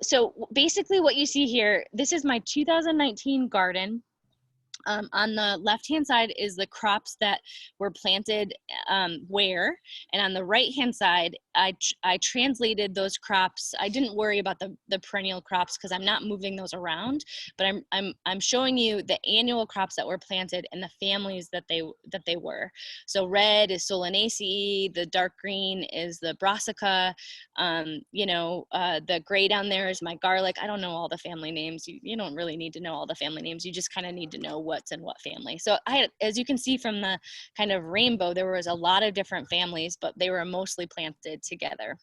So basically what you see here, this is my 2019 garden. On the left-hand side is the crops that were planted where, and on the right-hand side, I translated those crops. I didn't worry about the perennial crops because I'm not moving those around, but I'm showing you the annual crops that were planted and the families that they were. So red is Solanaceae, the dark green is the brassica, the gray down there is my garlic. I don't know all the family names. You don't really need to know all the family names. You just kind of need to know what's in what family. So as you can see from the kind of rainbow, there was a lot of different families, but they were mostly planted together.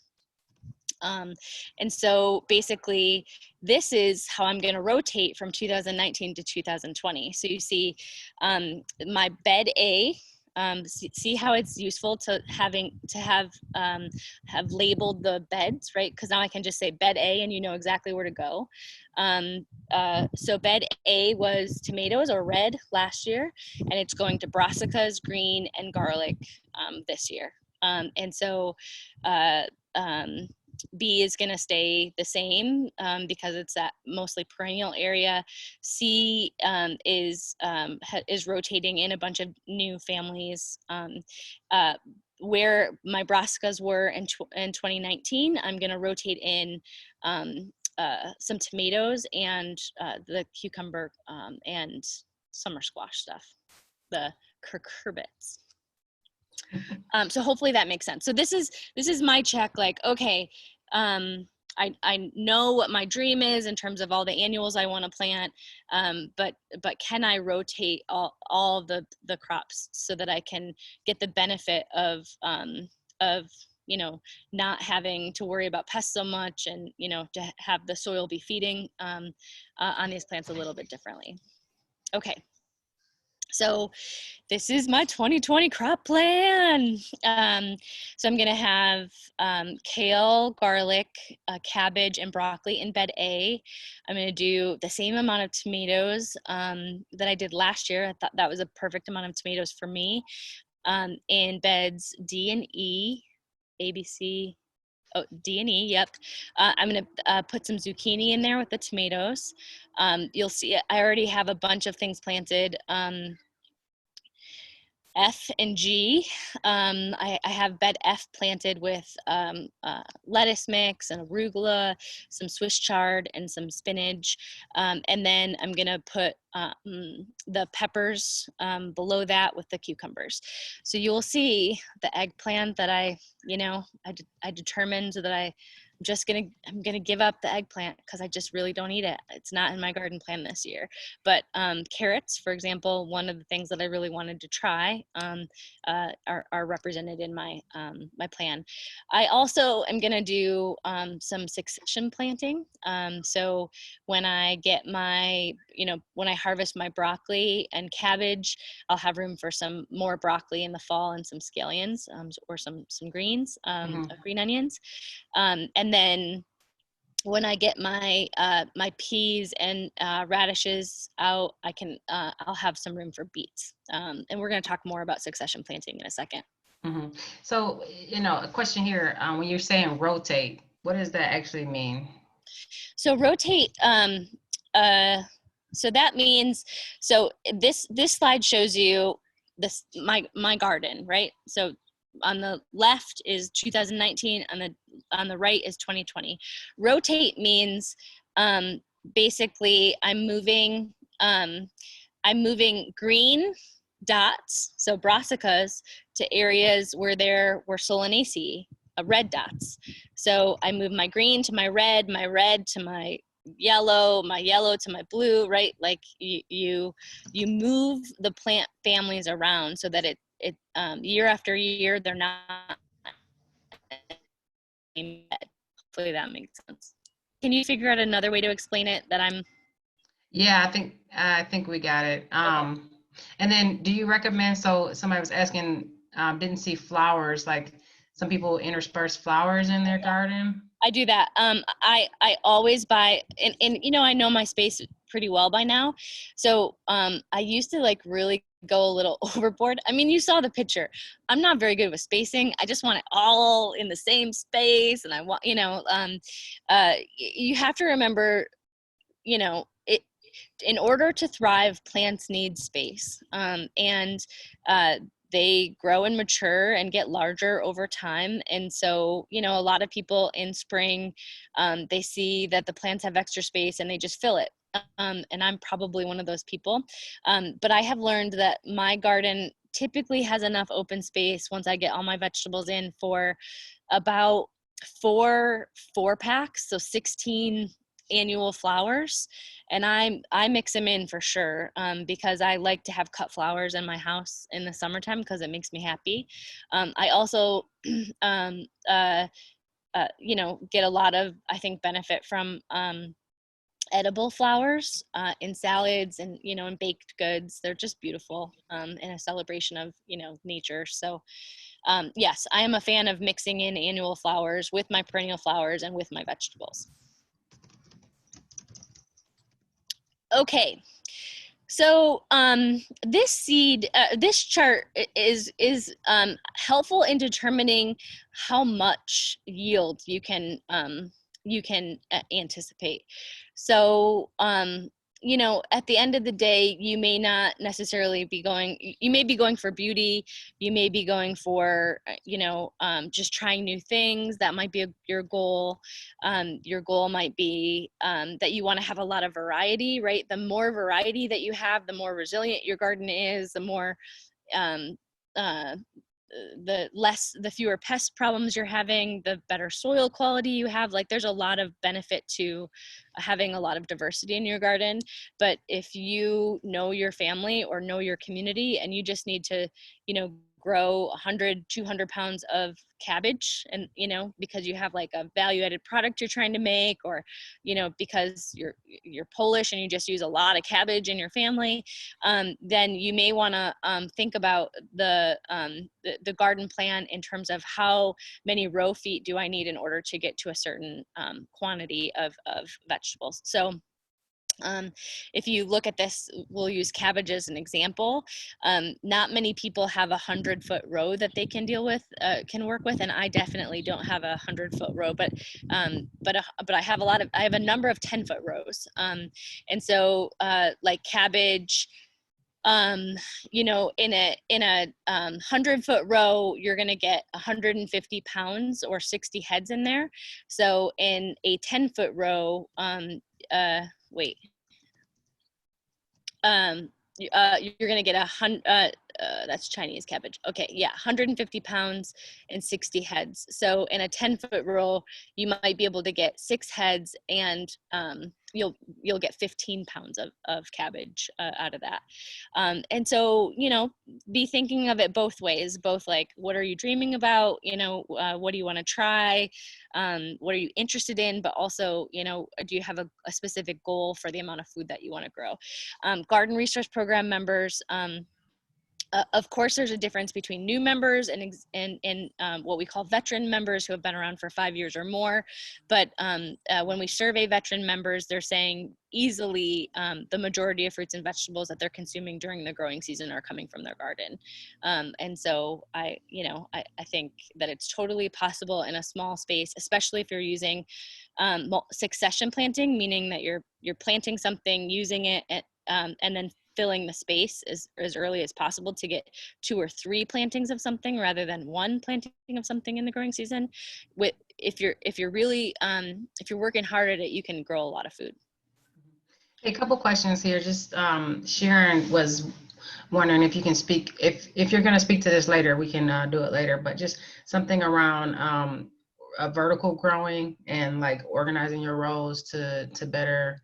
And so basically, this is how I'm going to rotate from 2019 to 2020. So you see my bed A. See how it's useful to have labeled the beds, right? Because now I can just say bed A and you know exactly where to go. So bed A was tomatoes or red last year, and it's going to brassicas, green, and garlic this year. And so B is going to stay the same because it's that mostly perennial area. C is rotating in a bunch of new families. Where my brassicas were in 2019, I'm going to rotate in some tomatoes and the cucumber and summer squash stuff, the cucurbits. So hopefully that makes sense. So this is my check, like, okay, I know what my dream is in terms of all the annuals I want to plant, but can I rotate all the crops so that I can get the benefit of you know, not having to worry about pests so much, and you know, to have the soil be feeding on these plants a little bit differently. Okay. So this is my 2020 crop plan. So I'm going to have kale, garlic, cabbage, and broccoli in bed A. I'm going to do the same amount of tomatoes that I did last year. I thought that was a perfect amount of tomatoes for me. In beds D and E, A, B, C, oh, D and E, yep. I'm going to put some zucchini in there with the tomatoes. You'll see I already have a bunch of things planted. F and G, I have bed F planted with lettuce mix and arugula, some Swiss chard, and some spinach. And then I'm gonna put the peppers below that with the cucumbers. So you'll see the eggplant that I determined that I'm gonna give up the eggplant because I just really don't eat it. It's not in my garden plan this year. But carrots, for example, one of the things that I really wanted to try, are represented in my my plan. I also am gonna do some succession planting. So when I get my, when I harvest my broccoli and cabbage, I'll have room for some more broccoli in the fall and some scallions, or some greens, green onions. And then when I get my my peas and radishes out, I'll have some room for beets. And we're going to talk more about succession planting in a second. Mm-hmm. So, a question here, when you're saying rotate, what does that actually mean? So rotate, so that means, so this slide shows you my garden, right? So on the left is 2019, on the right is 2020. Rotate means basically I'm moving green dots, so brassicas, to areas where there were solanaceae, red dots. So I move my green to my red to my yellow to my blue, right? Like you move the plant families around so that it year after year they're not. Hopefully that makes sense. Can you figure out another way to explain it that I'm? Yeah, I think we got it. Okay. And then do you recommend, so somebody was asking, didn't see flowers, like some people intersperse flowers in their garden? I do that. I always buy, and I know my space pretty well by now. So I used to like really go a little overboard. I mean, you saw the picture. I'm not very good with spacing. I just want it all in the same space. And I want, you have to remember, in order to thrive, plants need space. And they grow and mature and get larger over time. And so, a lot of people in spring, they see that the plants have extra space and they just fill it. And I'm probably one of those people. But I have learned that my garden typically has enough open space once I get all my vegetables in for about four packs, so 16 annual flowers, and I mix them in for sure, because I like to have cut flowers in my house in the summertime because it makes me happy. I also you know, get a lot of, I think, benefit from edible flowers in salads and, you know, in baked goods. They're just beautiful and a celebration of, you know, nature. So yes, I am a fan of mixing in annual flowers with my perennial flowers and with my vegetables. Okay, so this chart is helpful in determining how much yield you can anticipate. So you know, at the end of the day, you may not necessarily be going, you may be going for beauty, you may be going for, you know, just trying new things. That might be your goal. Your goal might be that you want to have a lot of variety, right? The more variety that you have, the more resilient your garden is, the more the fewer pest problems you're having, the better soil quality you have. Like, there's a lot of benefit to having a lot of diversity in your garden. But if you know your family or know your community and you just need to, you know, grow 100, 200 pounds of cabbage, and, you know, because you have like a value added product you're trying to make, or, you know, because you're Polish and you just use a lot of cabbage in your family, then you may want to think about the garden plan in terms of how many row feet do I need in order to get to a certain quantity of vegetables. So if you look at this, we'll use cabbage as an example. Not many people have 100-foot row that they can deal with, can work with, and I definitely don't have a 100-foot row, but I have a number of 10-foot rows, and so like cabbage. You know, in a 100-foot row, you're going to get 150 pounds or 60 heads in there. So in a 10-foot row, wait, you're going to get that's Chinese cabbage. Okay, yeah, 150 pounds and 60 heads. So in a 10-foot row, you might be able to get 6 heads, and you'll get 15 pounds of cabbage out of that. And so, you know, be thinking of it both ways, both like, what are you dreaming about? You know, what do you want to try? What are you interested in? But also, you know, do you have a specific goal for the amount of food that you want to grow? Garden Resource Program members, of course, there's a difference between new members and what we call veteran members who have been around for 5 years or more. But when we survey veteran members, they're saying easily the majority of fruits and vegetables that they're consuming during the growing season are coming from their garden. And so I think that it's totally possible in a small space, especially if you're using succession planting, meaning that you're planting something, using it, and then filling the space as early as possible to get 2 or 3 plantings of something rather than 1 planting of something in the growing season. If you're really if you're working hard at it, you can grow a lot of food. A couple questions here. Just Sharon was wondering if you can speak, if you're going to speak to this later, we can do it later, but just something around vertical growing and like organizing your rows to better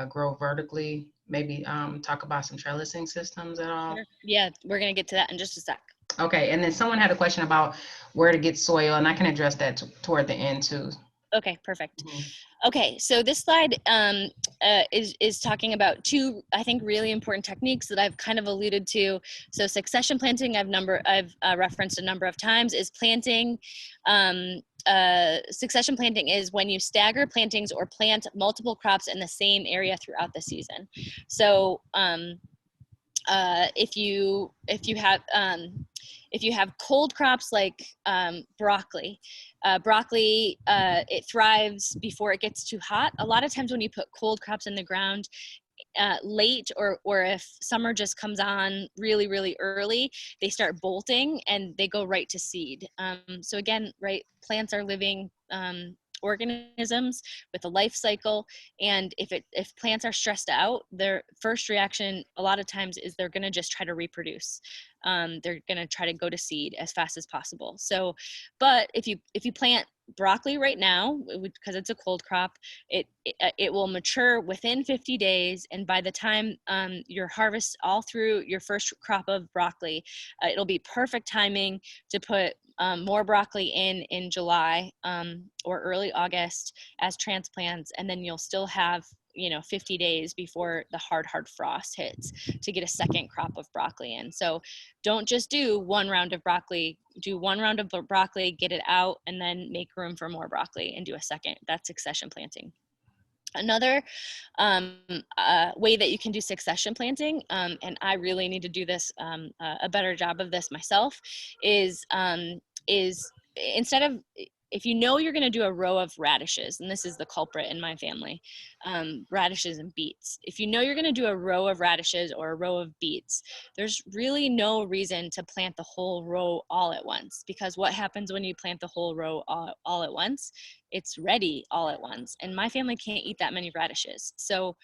grow vertically. Maybe talk about some trellising systems at all. Sure. Yeah, we're going to get to that in just a sec. Okay, and then someone had a question about where to get soil, and I can address that toward the end too. Okay, perfect. Mm-hmm. Okay, so this slide is talking about 2, I think, really important techniques that I've kind of alluded to. So succession planting, I've referenced a number of times, is planting. Succession planting is when you stagger plantings or plant multiple crops in the same area throughout the season. So if you have cold crops like broccoli, it thrives before it gets too hot. A lot of times when you put cold crops in the ground late, or if summer just comes on really, really early, they start bolting and they go right to seed. So again, right, plants are living organisms with a life cycle, and if plants are stressed out, their first reaction a lot of times is they're going to just try to reproduce. They're going to try to go to seed as fast as possible. So, but if you plant broccoli right now, because it's a cold crop, it will mature within 50 days, and by the time you harvest all through your first crop of broccoli, it'll be perfect timing to put more broccoli in July or early August as transplants, and then you'll still have 50 days before the hard frost hits to get a second crop of broccoli in. So don't just do one round of broccoli, do one round of broccoli, get it out, and then make room for more broccoli and do a second. That's succession planting. Another way that you can do succession planting, and I really need to do this a better job of this myself, is instead of, if you know you're going to do a row of radishes, and this is the culprit in my family, radishes and beets. If you know you're going to do a row of radishes or a row of beets, there's really no reason to plant the whole row all at once, because what happens when you plant the whole row all at once? It's ready all at once, and my family can't eat that many radishes. So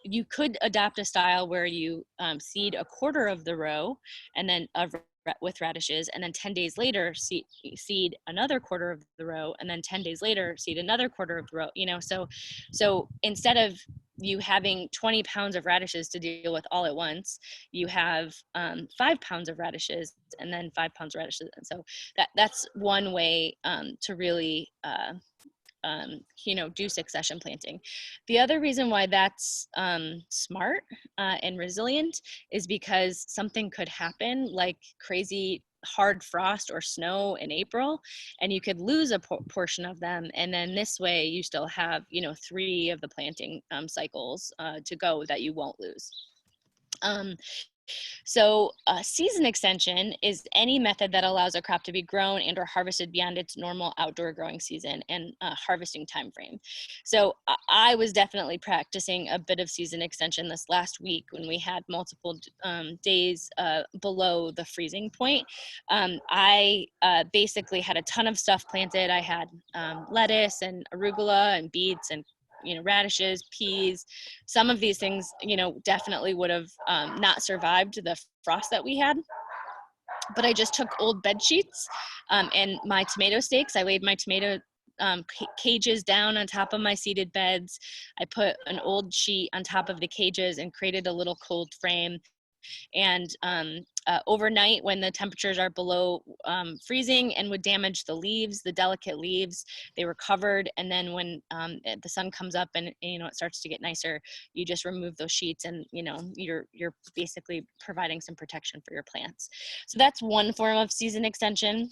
you could adopt a style where you seed a quarter of the row and then with radishes, and then 10 days later seed another quarter of the row, and then 10 days later seed another quarter of the row. So instead of you having 20 pounds of radishes to deal with all at once, you have 5 pounds of radishes and then 5 pounds of radishes. And so that's one way to really do succession planting. The other reason why that's smart and resilient is because something could happen, like crazy hard frost or snow in April, and you could lose a portion of them. And then this way you still have 3 of the planting cycles to go that you won't lose. So season extension is any method that allows a crop to be grown and or harvested beyond its normal outdoor growing season and harvesting time frame. So I was definitely practicing a bit of season extension this last week when we had multiple days below the freezing point. I basically had a ton of stuff planted. I had lettuce and arugula and beets and radishes, peas. Some of these things, definitely would have not survived the frost that we had. But I just took old bed sheets and my tomato stakes. I laid my tomato cages down on top of my seeded beds. I put an old sheet on top of the cages and created a little cold frame. And overnight, when the temperatures are below freezing and would damage the leaves, the delicate leaves, they were covered. And then when the sun comes up and it starts to get nicer, you just remove those sheets, and you're basically providing some protection for your plants. So that's one form of season extension.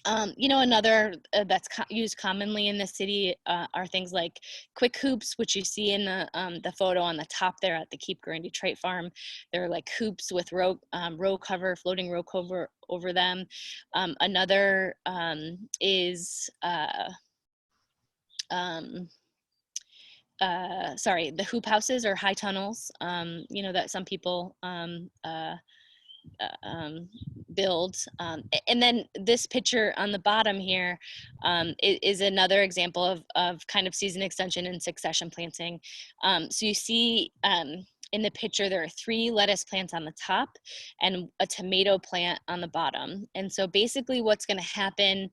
Another that's used commonly in the city are things like quick hoops, which you see in the photo on the top there at the Keep Growing Detroit farm. They're like hoops with floating row cover over them. Another is the hoop houses or high tunnels, that some people build. And then this picture on the bottom here is another example of kind of season extension and succession planting. So you see in the picture, there are 3 lettuce plants on the top and a tomato plant on the bottom. And so basically what's going to happen,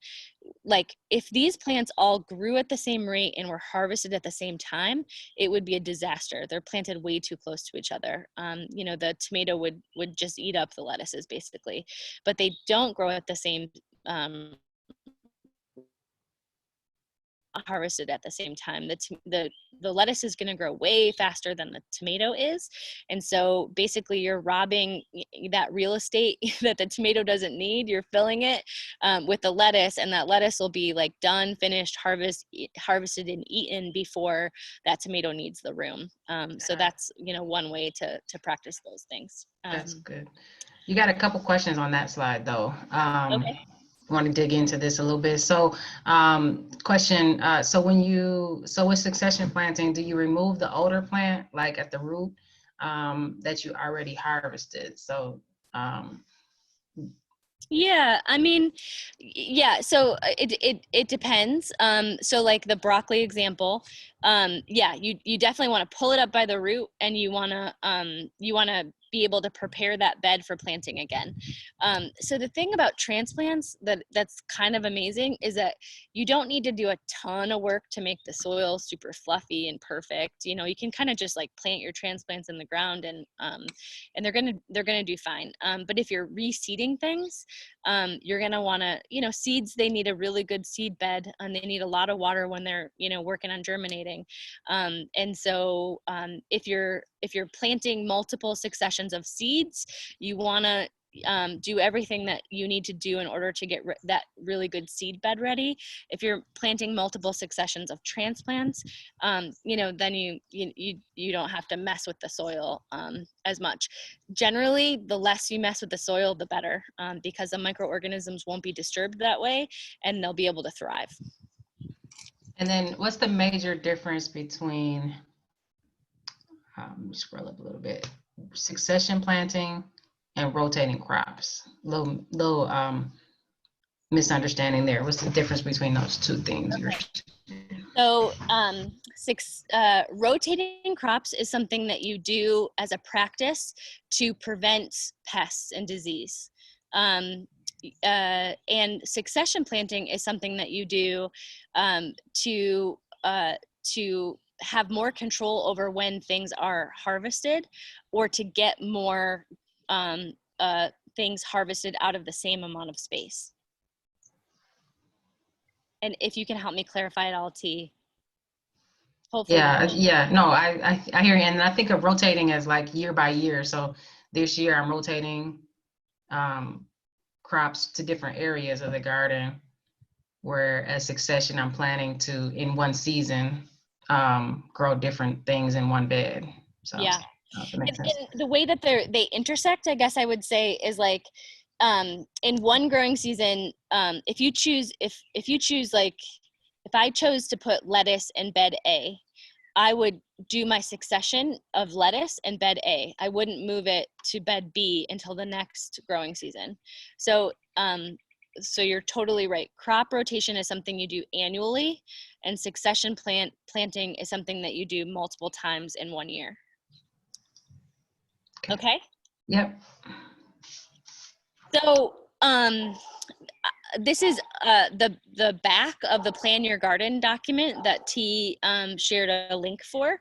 like if these plants all grew at the same rate and were harvested at the same time, it would be a disaster. They're planted way too close to each other. The tomato would just eat up the lettuces basically, but they don't grow at the same harvested at the same time. The lettuce is going to grow way faster than the tomato is, and so basically you're robbing that real estate that the tomato doesn't need. You're filling it with the lettuce, and that lettuce will be like done, finished, harvested and eaten before that tomato needs the room. So that's one way to practice those things. That's good. You got a couple questions on that slide though. Okay. Want to dig into this a little bit. So question, so with succession planting, do you remove the older plant like at the root that you already harvested? So yeah, I mean, yeah, so it depends. So like the broccoli example, yeah, you definitely want to pull it up by the root, and you want to be able to prepare that bed for planting again. So the thing about transplants that's kind of amazing is that you don't need to do a ton of work to make the soil super fluffy and perfect. You know, you can kind of just like plant your transplants in the ground and they're gonna do fine. But if you're reseeding things, you're gonna wanna, you know, seeds, they need a really good seed bed and they need a lot of water when they're, you know, working on germinating. And so if you're planting multiple successions of seeds, you wanna do everything that you need to do in order to get that really good seed bed ready. If you're planting multiple successions of transplants, you know, then you don't have to mess with the soil as much. Generally, the less you mess with the soil, the better, because the microorganisms won't be disturbed that way and they'll be able to thrive. And then what's the major difference between, scroll up a little bit, succession planting and rotating crops? Little misunderstanding there. What's the difference between those two things? Okay. So rotating crops is something that you do as a practice to prevent pests and disease. And succession planting is something that you do to have more control over when things are harvested, or to get more things harvested out of the same amount of space. And if you can help me clarify it all, T. Hopefully. Yeah, no, I hear you. And I think of rotating as like year by year. So this year I'm rotating crops to different areas of the garden, where as succession I'm planning to, in one season, grow different things in one bed. So yeah, that makes sense. the way that they intersect, I guess I would say, is like in one growing season, if you choose like, if I chose to put lettuce in bed A, I would do my succession of lettuce in bed A. I wouldn't move it to bed B until the next growing season. So so you're totally right. Crop rotation is something you do annually, and succession planting is something that you do multiple times in 1 year. Okay? Yep. So this is the back of the Plan Your Garden document that T shared a link for.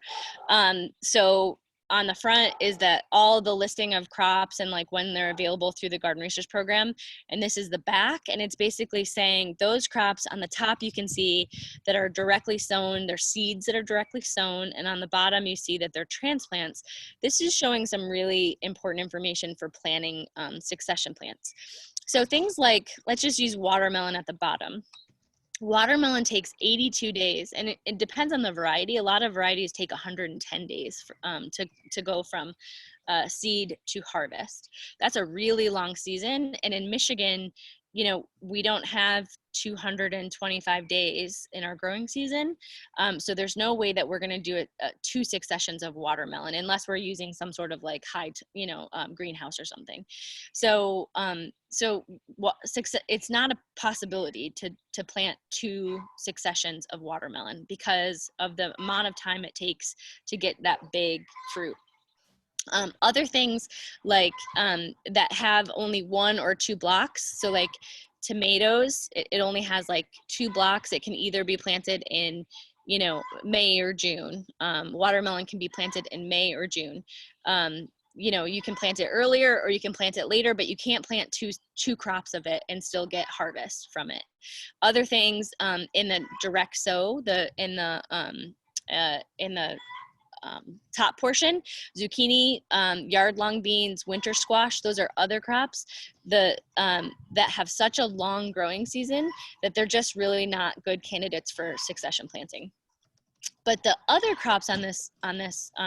So on the front is that all the listing of crops and like when they're available through the Garden Research Program. And this is the back, and it's basically saying those crops on the top you can see that are directly sown, they're seeds that are directly sown, and on the bottom you see that they're transplants. This is showing some really important information for planning succession plants. So things like, let's just use watermelon at the bottom. Watermelon takes 82 days, and it depends on the variety. A lot of varieties take 110 days for, to go from seed to harvest. That's a really long season. And in Michigan, you know, we don't have 225 days in our growing season. So there's no way that we're going to do it 2 successions of watermelon unless we're using some sort of like greenhouse or something. So it's not a possibility to plant 2 successions of watermelon because of the amount of time it takes to get that big fruit. Other things like that have only 1 or 2 blocks. So like tomatoes, it only has like 2 blocks. It can either be planted in, you know, May or June. Watermelon can be planted in May or June. You know, you can plant it earlier or you can plant it later, but you can't plant two crops of it and still get harvest from it. Other things in the direct sow, in the top portion, zucchini, yard-long beans, winter squash, those are other crops that have such a long growing season that they're just really not good candidates for succession planting. But the other crops on this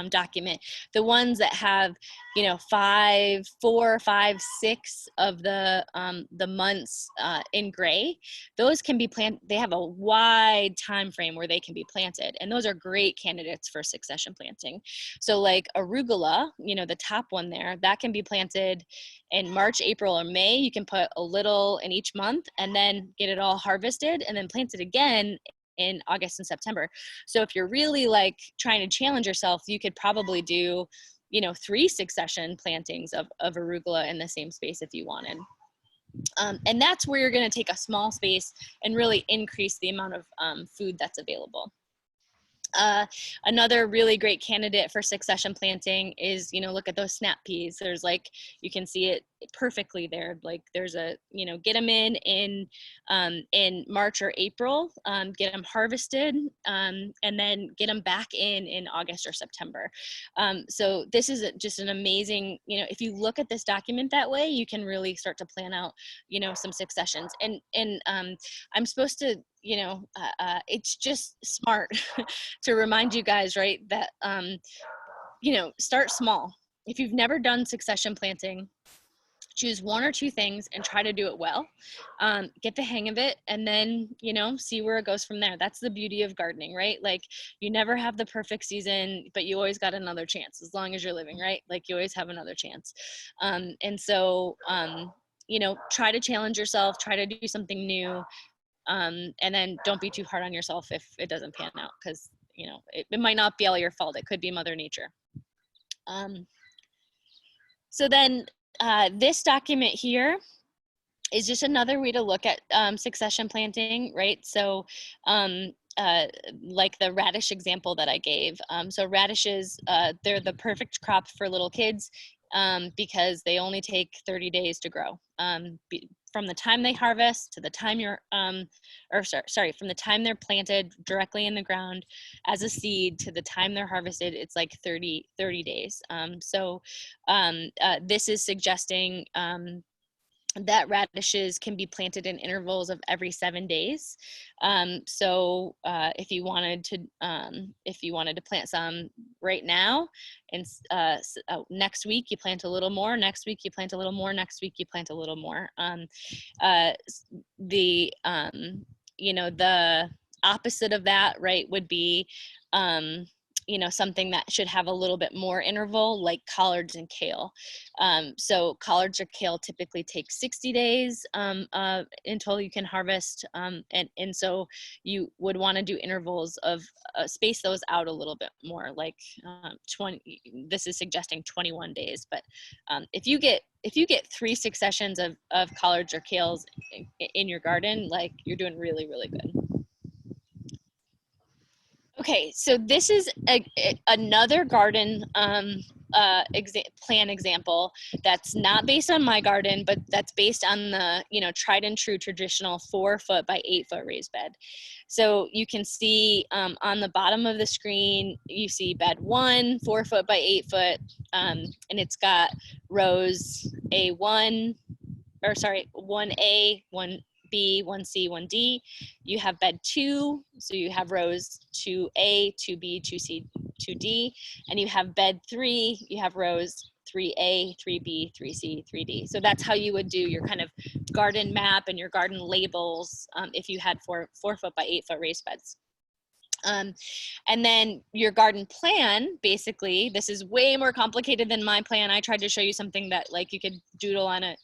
document, the ones that have, you know, 4, 5, 6 of the months in gray, those can be planted. They have a wide time frame where they can be planted, and those are great candidates for succession planting. So like arugula, you know, the top one there, that can be planted in March, April, or May. You can put a little in each month and then get it all harvested and then plant it again in August and September. So if you're really like trying to challenge yourself, you could probably do, you know, 3 succession plantings of arugula in the same space if you wanted. And that's where you're going to take a small space and really increase the amount of food that's available. Another really great candidate for succession planting is, you know, look at those snap peas. There's like, you can see it perfectly there. Like there's a, you know, get them in March or April, get them harvested, and then get them back in August or September. So this is just an amazing, you know, if you look at this document that way, you can really start to plan out, you know, some successions. And I'm supposed to, you know, it's just smart to remind you guys, right, that, you know, start small. If you've never done succession planting, choose 1 or 2 things and try to do it well. Get the hang of it, and then, you know, see where it goes from there. That's the beauty of gardening, right? Like, you never have the perfect season, but you always got another chance as long as you're living, right? Like, you always have another chance. And so, you know, try to challenge yourself, try to do something new. And then don't be too hard on yourself if it doesn't pan out, because, you know, it might not be all your fault. It could be Mother Nature. So then this document here is just another way to look at succession planting, right? So like the radish example that I gave. So radishes, they're the perfect crop for little kids because they only take 30 days to grow. From the time they harvest to the time you're, from the time they're planted directly in the ground as a seed to the time they're harvested, it's like 30 days. This is suggesting that radishes can be planted in intervals of every 7 days. If you wanted to plant some right now, and next week you plant a little more, next week you plant a little more, next week you plant a little more. You know, the opposite of that, right, would be you know, something that should have a little bit more interval, like collards and kale. So collards or kale typically take 60 days until you can harvest. And so you would want to do intervals of space those out a little bit more, like 20, this is suggesting 21 days. But if you get 3 successions of collards or kales in your garden, like, you're doing really, really good. Okay, so this is another garden plan example that's not based on my garden, but that's based on the, you know, tried and true traditional 4-foot by 8-foot raised bed. So you can see on the bottom of the screen, you see bed 1, 4-foot by 8-foot, and it's got rows 1A, 1B, 1C, 1D. You have bed 2, so you have rows 2A, 2B, 2C, 2D, and you have bed 3, you have rows 3A, 3B, 3C, 3D. So that's how you would do your kind of garden map and your garden labels if you had 4-foot by 8-foot raised beds. And then your garden plan, basically, this is way more complicated than my plan. I tried to show you something that, like, you could doodle on a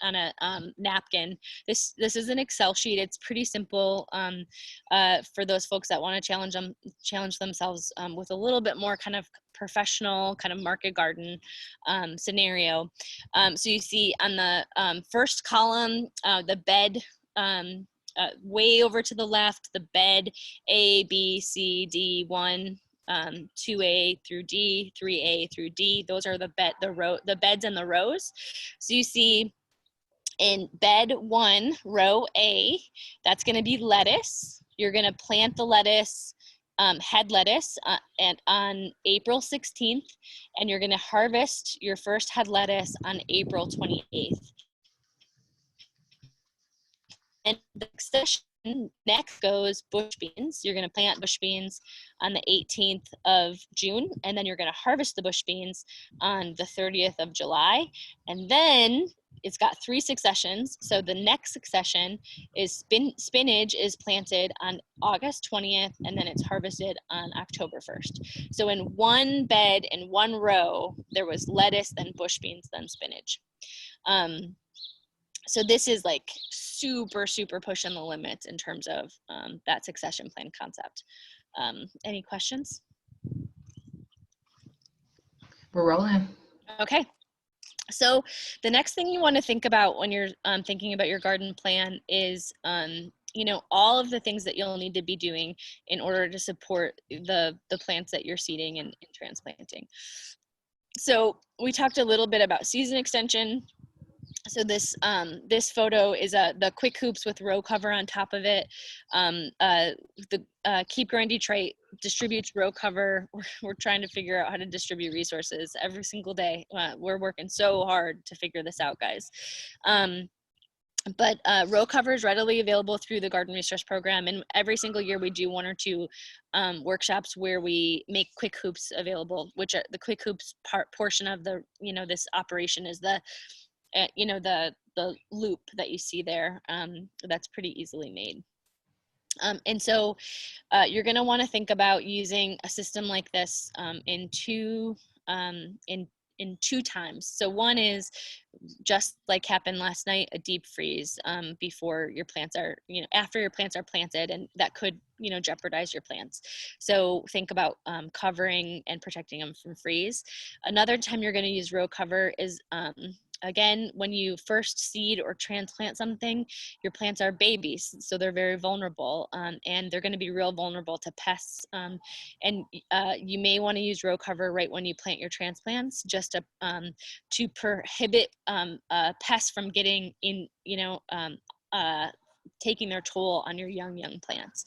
napkin. This is an Excel sheet. It's pretty simple for those folks that want to challenge themselves with a little bit more kind of professional kind of market garden scenario. So you see on the first column, the bed, way over to the left, the bed A, B, C, D, 1, 2A through D, 3A through D. Those are the beds and the rows. So you see in bed 1, row A, that's going to be lettuce. You're going to plant the lettuce, head lettuce, and on April 16th, and you're going to harvest your first head lettuce on April 28th. And the succession next goes bush beans. You're going to plant bush beans on the 18th of June, and then you're going to harvest the bush beans on the 30th of July. And then it's got 3 successions. So the next succession is spinach is planted on August 20th, and then it's harvested on October 1st. So in one bed, in one row, there was lettuce, then bush beans, then spinach. So this is like super, super pushing the limits in terms of that succession plan concept. Any questions? We're rolling. Okay. So the next thing you want to think about when you're thinking about your garden plan is, you know, all of the things that you'll need to be doing in order to support the plants that you're seeding and transplanting. So we talked a little bit about season extension. So this photo is the quick hoops with row cover on top of it. The Keep Growing Detroit distributes row cover. We're trying to figure out how to distribute resources every single day. We're working so hard to figure this out, guys. But row cover is readily available through the Garden Resource Program, and every single year we do 1 or 2 workshops where we make quick hoops available, which are the quick hoops portion of the, you know, this operation is the you know, the loop that you see there. That's pretty easily made. And so you're going to want to think about using a system like this in two times. So one is, just like happened last night, a deep freeze before your plants are, you know, after your plants are planted, and that could, you know, jeopardize your plants. So think about covering and protecting them from freeze. Another time you're going to use row cover is again, when you first seed or transplant something, your plants are babies, so they're very vulnerable, and they're going to be real vulnerable to pests. And you may want to use row cover right when you plant your transplants, just to prohibit pests from getting in, you know, taking their toll on your young plants.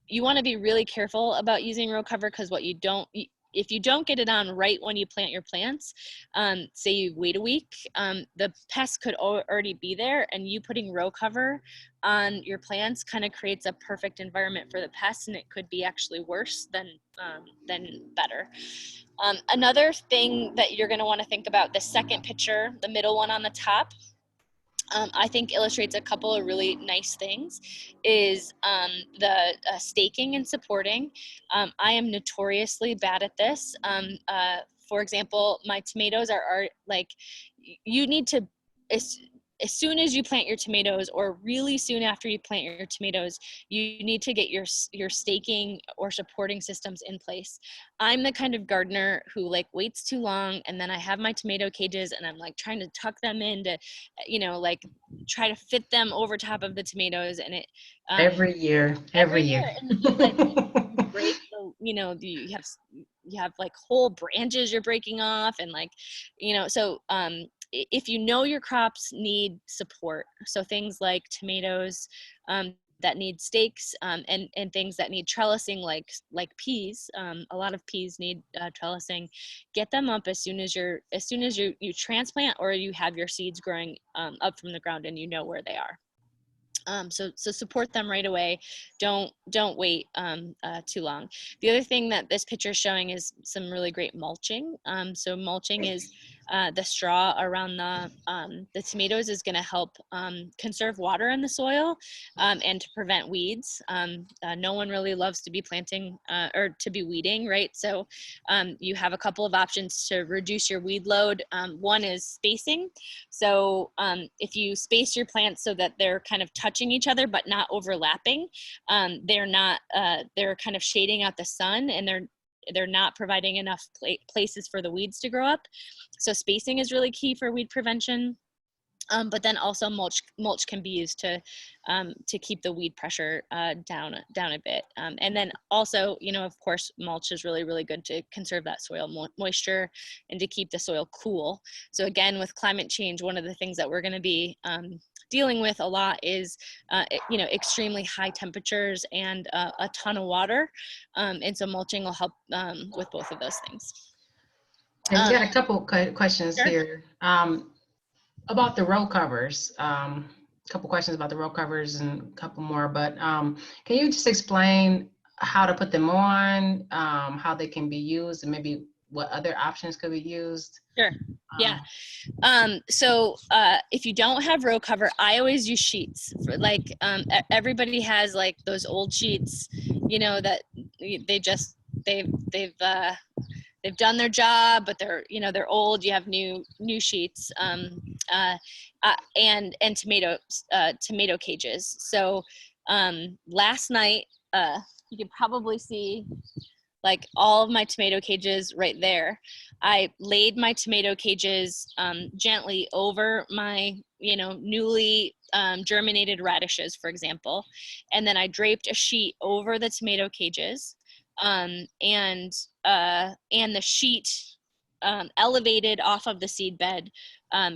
You want to be really careful about using row cover, because what you don't, if you don't get it on right when you plant your plants, say you wait a week, the pests could already be there, and you putting row cover on your plants kind of creates a perfect environment for the pests, and it could be actually worse than better. Another thing that you're going to want to think about, the second picture, the middle one on the top, I think illustrates a couple of really nice things, is the staking and supporting. I am notoriously bad at this. For example, my tomatoes are like, you need to, as soon as you plant your tomatoes, or really soon after you plant your tomatoes, you need to get your staking or supporting systems in place. I'm the kind of gardener who like waits too long, and then I have my tomato cages and I'm like trying to tuck them in to, you know, like try to fit them over top of the tomatoes, and it Every year, every year. and like you break the, you know, you have like whole branches you're breaking off, and like, you know, so if you know your crops need support, so things like tomatoes that need stakes, and things that need trellising, like peas, a lot of peas need trellising, get them up as soon as you transplant, or you have your seeds growing up from the ground and you know where they are. So support them right away. Don't wait too long. The other thing that this picture is showing is some really great mulching. So mulching is the straw around the tomatoes is going to help conserve water in the soil, and to prevent weeds. No one really loves to be planting or to be weeding, right? So you have a couple of options to reduce your weed load. One is spacing. So if you space your plants so that they're kind of touching each other but not overlapping, they're kind of shading out the sun, and they're not providing enough places for the weeds to grow up. So spacing is really key for weed prevention. But then also mulch can be used to keep the weed pressure down a bit. And then also, you know, of course, mulch is really, really good to conserve that soil moisture and to keep the soil cool. So again, with climate change, one of the things that we're going to be dealing with a lot is, you know, extremely high temperatures and a ton of water. And so mulching will help with both of those things. And we got a couple questions Sure. here about the row covers. A couple questions about the row covers and a couple more, but can you just explain how to put them on, how they can be used, and maybe what other options could be used? Sure. Yeah. So if you don't have row cover, I always use sheets. For like everybody has like those old sheets, you know, that they've done their job, but they're old. You have new sheets, and tomato cages. So last night, you can probably see like all of my tomato cages right there. I laid my tomato cages gently over my, you know, newly germinated radishes, for example. And then I draped a sheet over the tomato cages, and the sheet elevated off of the seed bed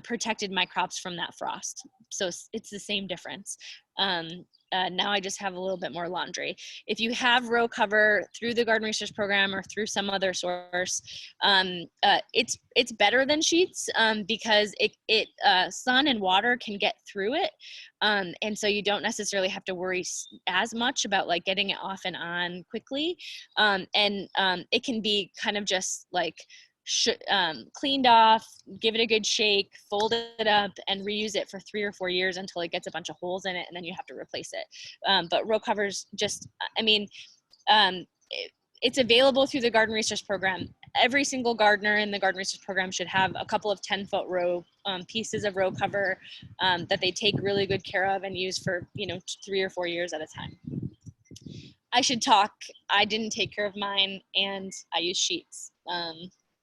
protected my crops from that frost. So it's the same difference. Now I just have a little bit more laundry. If you have row cover through the Garden Research Program or through some other source, it's better than sheets because it sun and water can get through it, and so you don't necessarily have to worry as much about like getting it off and on quickly, and it can be kind of just like cleaned off, give it a good shake, fold it up, and reuse it for 3 or 4 years until it gets a bunch of holes in it, and then you have to replace it. But row covers just, I mean, it's available through the Garden Research Program. Every single gardener in the Garden Research Program should have a couple of 10-foot row pieces of row cover that they take really good care of and use for, you know, 3 or 4 years at a time. I should talk. I didn't take care of mine, and I use sheets.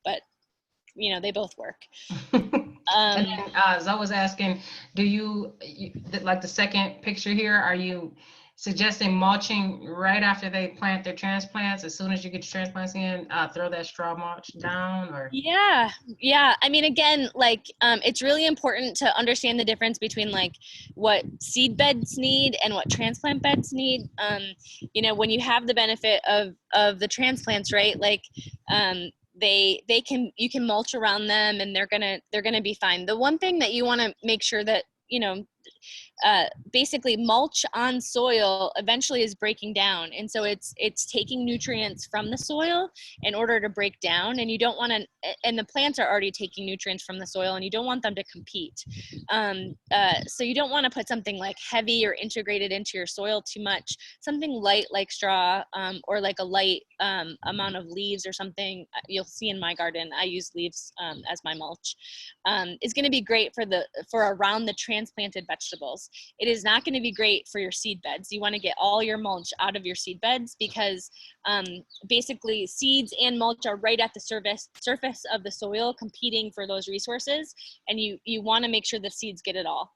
But you know, they both work. And then Zoe was asking, do you like the second picture here, are you suggesting mulching right after they plant their transplants? As soon as you get your transplants in, throw that straw mulch down? Or Yeah. I mean, again, like it's really important to understand the difference between like what seed beds need and what transplant beds need. You know, when you have the benefit of the transplants, right? Like you can mulch around them, and they're gonna be fine. The one thing that you want to make sure that, you know, basically mulch on soil eventually is breaking down, and so it's taking nutrients from the soil in order to break down, and you don't want to, and the plants are already taking nutrients from the soil, and you don't want them to compete. So you don't want to put something like heavy or integrated into your soil too much. Something light like straw, or like a light amount of leaves or something. You'll see in my garden I use leaves as my mulch. Is going to be great for around the transplanted vegetables. It is not going to be great for your seed beds. You want to get all your mulch out of your seed beds because basically seeds and mulch are right at the surface of the soil competing for those resources, and you want to make sure the seeds get it all.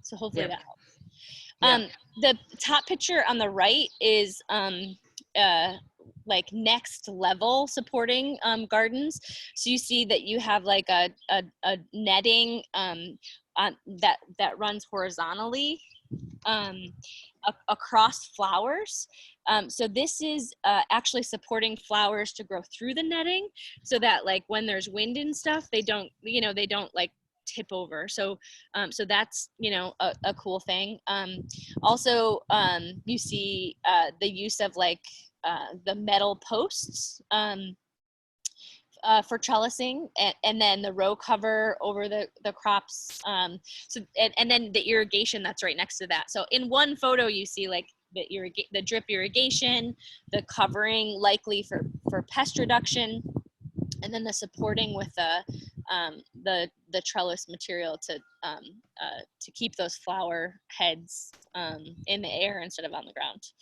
So hopefully that helps. The top picture on the right is like next level supporting gardens. So you see that you have like a netting that runs horizontally across flowers. So this is actually supporting flowers to grow through the netting, so that like when there's wind and stuff, they don't like tip over. So so that's, you know, a cool thing. Also you see the use of like the metal posts for trellising, and then the row cover over the crops. So and then the irrigation that's right next to that. So in one photo you see like the drip irrigation, the covering likely for pest reduction, and then the supporting with the trellis material to keep those flower heads in the air instead of on the ground.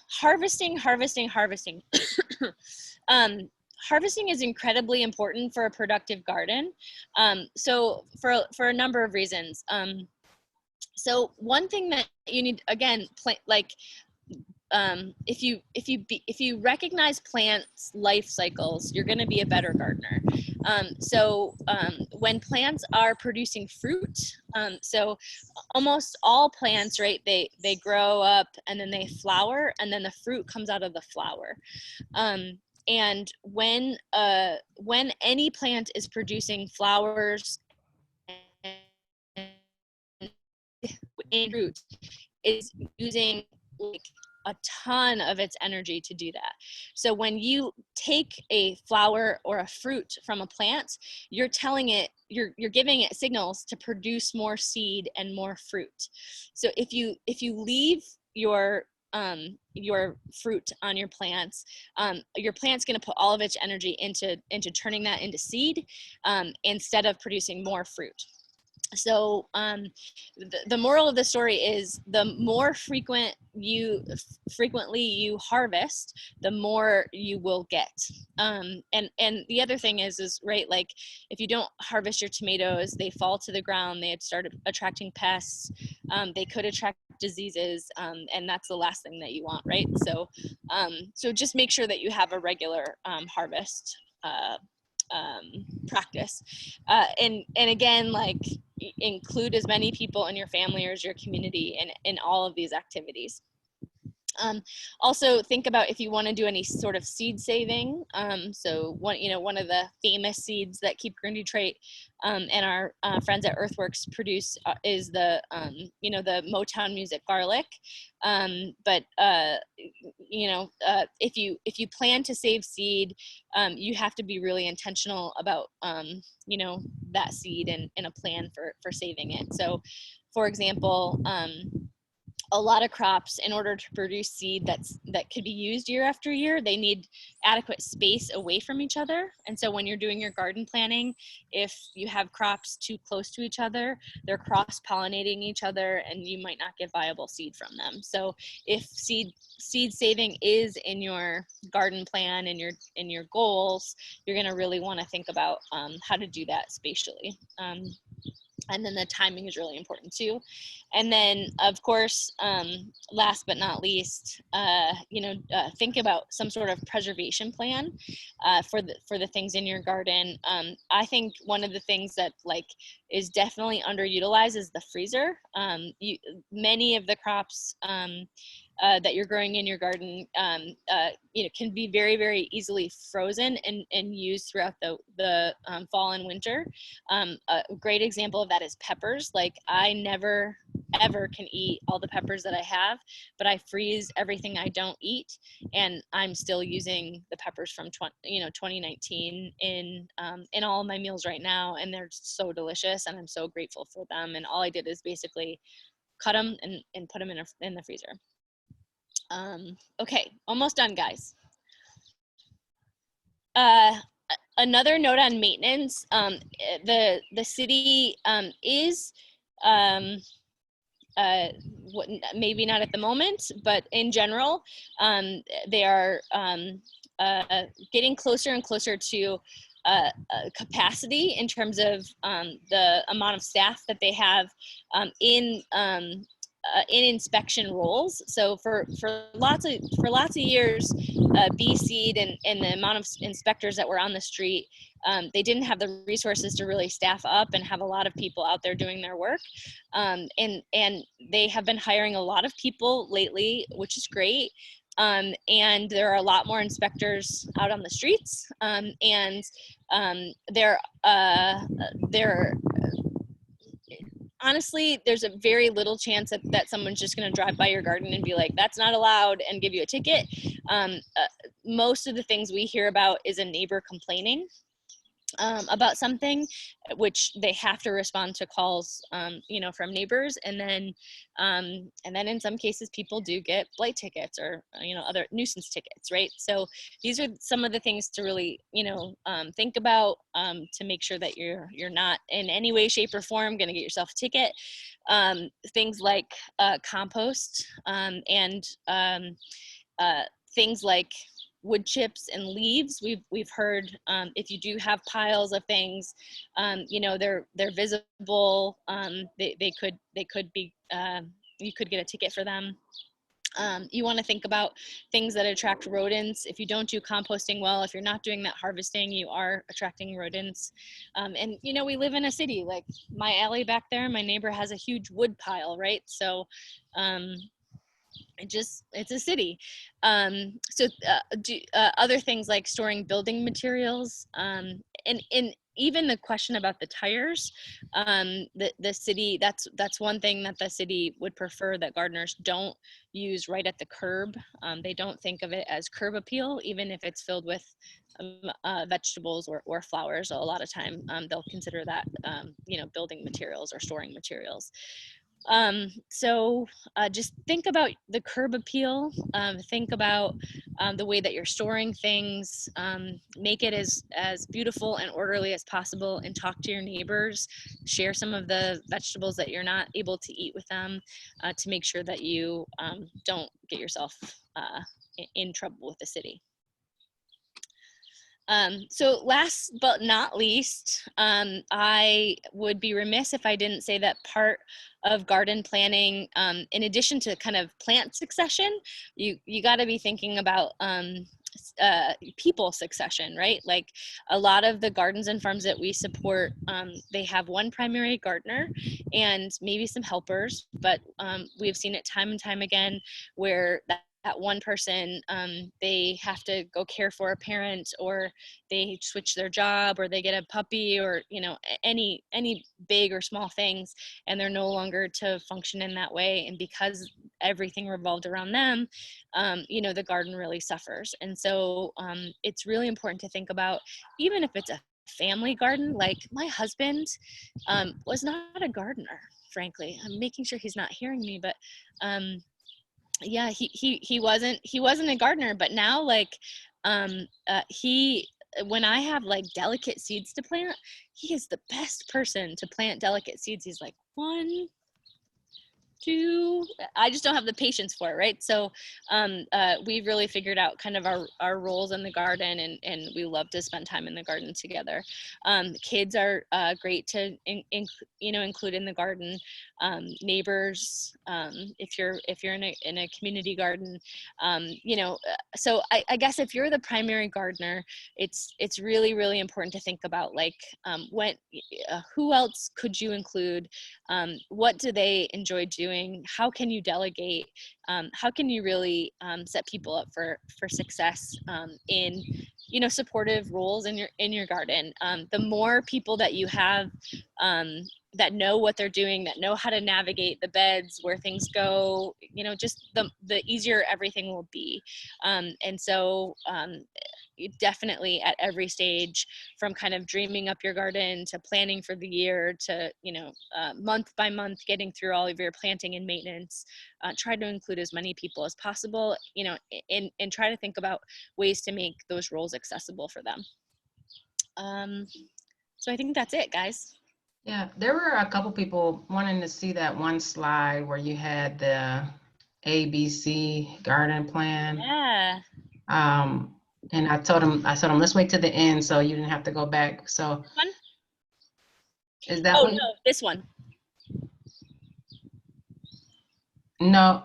Harvesting. Harvesting is incredibly important for a productive garden. So for a number of reasons. So one thing that you need, again, if you recognize plants' life cycles, you're going to be a better gardener. So when plants are producing fruit, so almost all plants, right? They grow up and then they flower, and then the fruit comes out of the flower. And when any plant is producing flowers and fruit, is using like a ton of its energy to do that. So when you take a flower or a fruit from a plant, you're telling it, you're giving it signals to produce more seed and more fruit. So if you leave your fruit on your plant's going to put all of its energy into turning that into seed instead of producing more fruit. So the moral of the story is the more frequently you harvest, the more you will get. And the other thing is right, like if you don't harvest your tomatoes, they fall to the ground, they had started attracting pests, they could attract diseases, and that's the last thing that you want, right? So so just make sure that you have a regular harvest practice, and again, like include as many people in your family or as your community in all of these activities. Also think about if you want to do any sort of seed saving. So one of the famous seeds that Keep Green Detroit and our friends at Earthworks produce is the the Motown music garlic. But if you plan to save seed, you have to be really intentional about that seed and a plan for saving it. So, for example, a lot of crops, in order to produce seed that could be used year after year, they need adequate space away from each other. And so when you're doing your garden planning, if you have crops too close to each other, they're cross-pollinating each other and you might not get viable seed from them. So if seed saving is in your garden plan and your goals, you're going to really want to think about how to do that spatially. And then the timing is really important too. And then, of course, last but not least, think about some sort of preservation plan for the things in your garden. I think one of the things that is definitely underutilized is the freezer. Many of the crops that you're growing in your garden, can be very, very easily frozen and used throughout the fall and winter. A great example of that is peppers. Like I never ever can eat all the peppers that I have, but I freeze everything I don't eat, and I'm still using the peppers from 2019 in all of my meals right now, and they're so delicious, and I'm so grateful for them. And all I did is basically cut them and put them in the freezer. Okay, almost done, guys. Another note on maintenance, the city is maybe not at the moment, but in general, they are getting closer and closer to capacity in terms of the amount of staff that they have in inspection roles. So for lots of years, BSeed and the amount of inspectors that were on the street, they didn't have the resources to really staff up and have a lot of people out there doing their work. And they have been hiring a lot of people lately, which is great. And there are a lot more inspectors out on the streets. And they're honestly, there's a very little chance that someone's just going to drive by your garden and be like, that's not allowed, and give you a ticket. Most of the things we hear about is a neighbor complaining about something, which they have to respond to calls, from neighbors. And then in some cases, people do get blight tickets or, other nuisance tickets, right? So these are some of the things to really, think about to make sure that you're not in any way, shape, or form going to get yourself a ticket. Things like compost and things like wood chips and leaves. We've heard if you do have piles of things, they're visible. They could be you could get a ticket for them. You want to think about things that attract rodents. If you don't do composting well, if you're not doing that harvesting, you are attracting rodents. And we live in a city. Like my alley back there, my neighbor has a huge wood pile, right? So it's a city. So other things like storing building materials, and even the question about the tires, the city, that's one thing that the city would prefer that gardeners don't use right at the curb. They don't think of it as curb appeal, even if it's filled with vegetables or flowers. A lot of time they'll consider that building materials or storing materials. Just think about the curb appeal. Think about the way that you're storing things. Make it as beautiful and orderly as possible, and talk to your neighbors. Share some of the vegetables that you're not able to eat with them, to make sure that you don't get yourself in trouble with the city. So last but not least, I would be remiss if I didn't say that part of garden planning, in addition to kind of plant succession, you got to be thinking about people succession, right? Like a lot of the gardens and farms that we support, they have one primary gardener and maybe some helpers, but we've seen it time and time again where that one person, they have to go care for a parent, or they switch their job, or they get a puppy, or any big or small things, and they're no longer to function in that way. And because everything revolved around them, the garden really suffers. And so it's really important to think about, even if it's a family garden. Like my husband was not a gardener, frankly. I'm making sure he's not hearing me, but yeah, he wasn't a gardener, but now like when I have like delicate seeds to plant, he is the best person to plant delicate seeds. He's like, 1, 2, I just don't have the patience for it, right? So we've really figured out kind of our roles in the garden, and we love to spend time in the garden together. Kids are great to include in the garden. Neighbors, if you're in a community garden, so I guess if you're the primary gardener, it's really, really important to think about like who else could you include? What do they enjoy doing? How can you delegate? How can you really set people up for success in supportive roles in your garden? The more people that you have that know what they're doing, that know how to navigate the beds, where things go, just the easier everything will be. And so definitely at every stage, from kind of dreaming up your garden to planning for the year to month by month getting through all of your planting and maintenance, try to include as many people as possible, and try to think about ways to make those roles accessible for them. So I think that's it, guys. Yeah, there were a couple people wanting to see that one slide where you had the ABC garden plan. Yeah. And I told him, let's wait to the end so you didn't have to go back. So is that what? No, this one. No,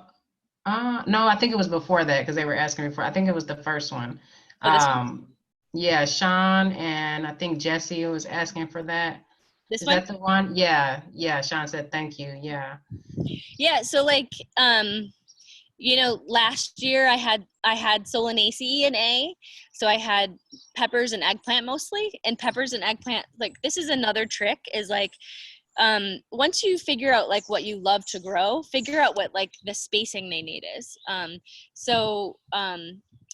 no, I think it was before that, because they were asking me for, I think it was the first one. Oh, this one? Yeah, Sean and I think Jesse was asking for that. This Is one? that the one? Yeah, Sean said thank you. Yeah. Yeah, so like last year I had Solanaceae in A, so I had peppers and eggplant mostly. And peppers and eggplant, like this is another trick, is like once you figure out like what you love to grow, figure out what like the spacing they need is.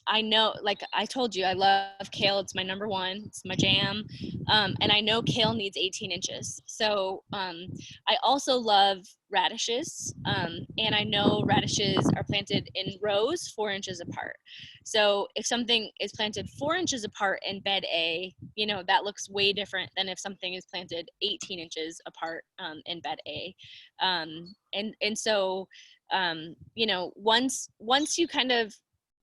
I know, like I told you, I love kale. It's my number one. It's my jam. And I know kale needs 18 inches. So I also love radishes. And I know radishes are planted in rows 4 inches apart. So if something is planted 4 inches apart in bed A, that looks way different than if something is planted 18 inches apart in bed A. So once you kind of,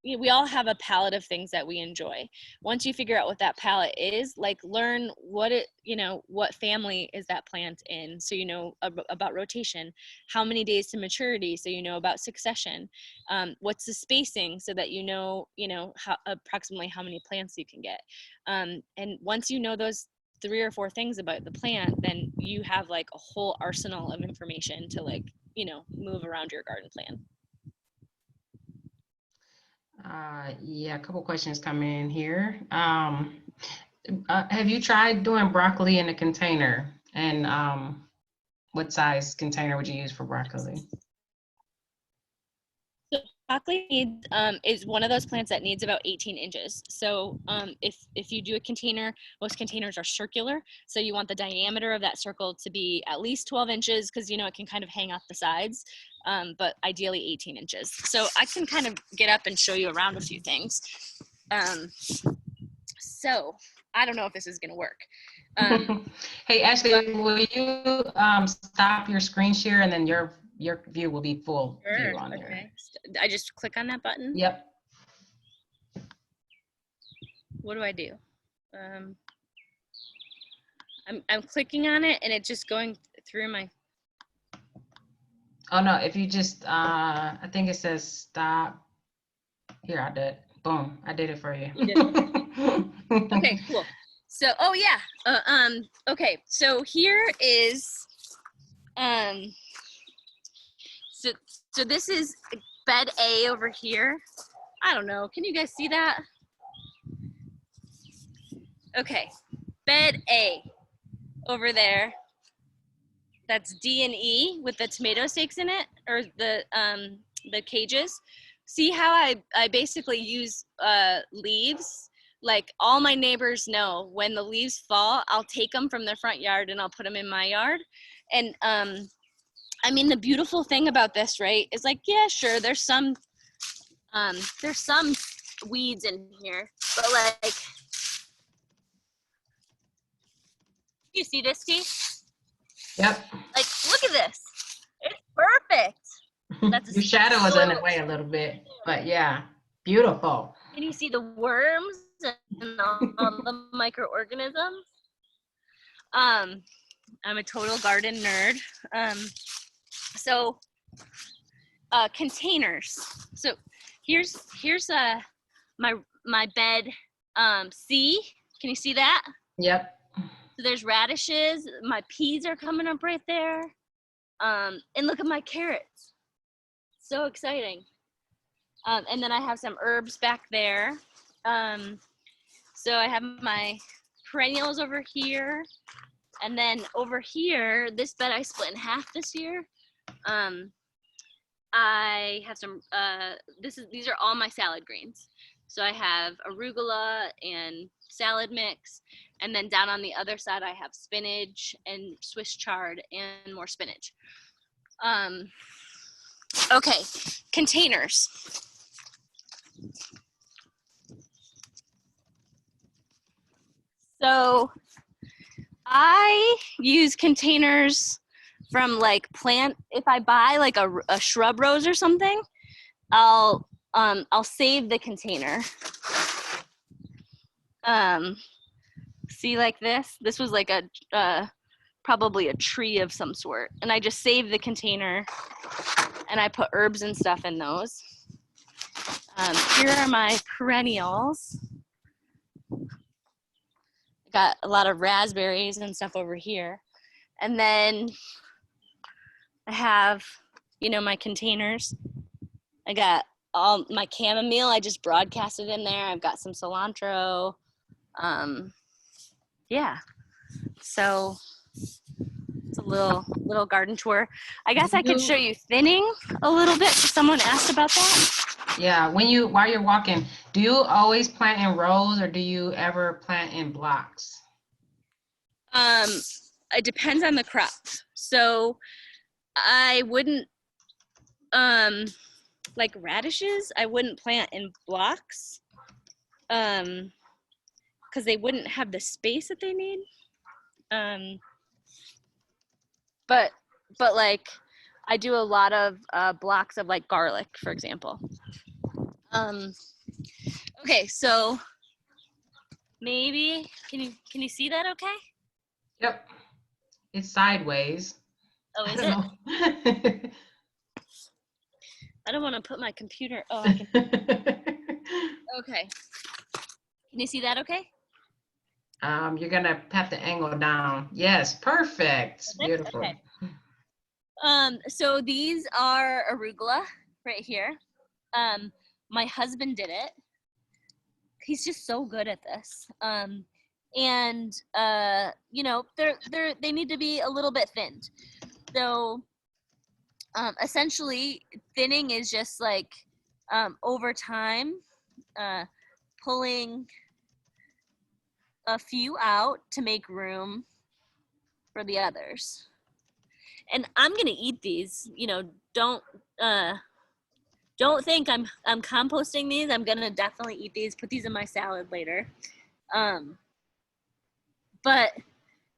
we all have a palette of things that we enjoy. Once you figure out what that palette is, like learn what family is that plant in, so you know about rotation, how many days to maturity, so you know about succession, what's the spacing, so that you know how approximately how many plants you can get. And once you know those 3 or 4 things about the plant, then you have like a whole arsenal of information to like move around your garden plan. Yeah, a couple questions coming in here. Have you tried doing broccoli in a container? And what size container would you use for broccoli? broccoli needs, is one of those plants that needs about 18 inches. So if you do a container, most containers are circular. So you want the diameter of that circle to be at least 12 inches because, you know, it can kind of hang off the sides, but ideally 18 inches. So I can kind of get up and show you around a few things. So I don't know if this is going to work. Hey, Ashley, will you stop your screen share and then your view will be full view on there. Okay. I just click on that button. Yep. What do I do? I'm clicking on it and it's just going through my. Oh no, if you just I think it says stop. Here, I did. Boom, I did it for you. You did it. Okay, cool. So, oh yeah. Okay, so here is so this is bed A over here. I don't know. Can you guys see that? Okay, bed A over there. That's D and E with the tomato stakes in it, or the cages. See how I basically use leaves? Like all my neighbors know when the leaves fall, I'll take them from their front yard and I'll put them in my yard. And I mean, the beautiful thing about this, right, is like, yeah, sure, there's some weeds in here, but like, you see this, T? Yep. Like, look at this. It's perfect. That's your shadow is in the way a little bit, but yeah, beautiful. Can you see the worms and all the microorganisms? I'm a total garden nerd. So containers. So here's my bed C. Can you see that? Yep. So there's radishes. My peas are coming up right there. And look at my carrots. So exciting. And then I have some herbs back there. So I have my perennials over here. And then over here, this bed I split in half this year. I have some, these are all my salad greens. So I have arugula and salad mix. And then down on the other side, I have spinach and Swiss chard and more spinach. Okay, containers. So I use containers from like plant. If I buy like a shrub rose or something, I'll save the container. See, like this was like a probably a tree of some sort, and I just save the container and I put herbs and stuff in those. Here are my perennials. Got a lot of raspberries and stuff over here. And then I have, you know, my containers. I got all my chamomile. I just broadcasted in there. I've got some cilantro. Yeah. So it's a little garden tour. I guess I could show you thinning a little bit. Someone asked about that. Yeah, while you're walking, do you always plant in rows or do you ever plant in blocks? It depends on the crop. So I wouldn't, like radishes, I wouldn't plant in blocks, because they wouldn't have the space that they need. But like, I do a lot of blocks of like garlic, for example. Okay, so maybe can you see that okay? Yep. It's sideways. Oh, is it? I don't want to put my computer. Oh, I can. Okay. Can you see that okay? You're gonna have to angle down. Yes, perfect. Beautiful. Okay. So these are arugula right here. My husband did it. He's just so good at this. And you know, they need to be a little bit thinned. So essentially thinning is just like over time, pulling a few out to make room for the others. And I'm gonna eat these. You know, don't think I'm composting these. I'm gonna definitely eat these. Put these in my salad later. But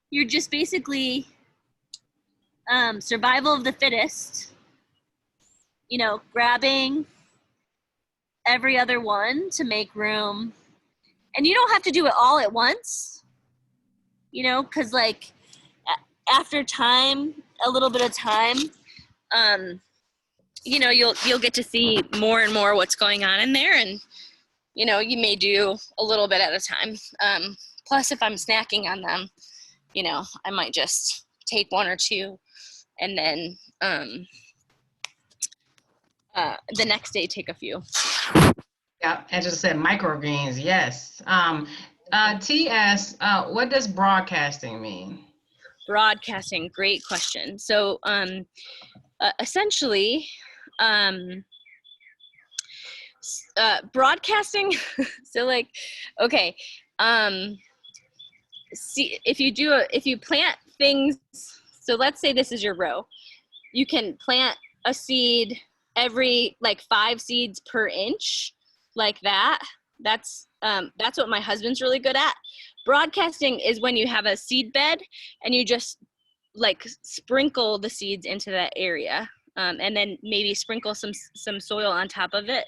you're just basically survival of the fittest. You know, grabbing every other one to make room. And you don't have to do it all at once, you know, because like after time, a little bit of time, you know, you'll get to see more and more what's going on in there, and you know, you may do a little bit at a time. Plus, if I'm snacking on them, you know, I might just take one or two, and then the next day take a few. Yeah, and just said microgreens, yes. TS, what does broadcasting mean? Broadcasting, great question. So essentially, broadcasting, so like, okay, see, if you plant things, so let's say this is your row, you can plant a seed every like 5 seeds per inch, like that. That's what my husband's really good at. Broadcasting is when you have a seed bed and you just like sprinkle the seeds into that area, and then maybe sprinkle some soil on top of it,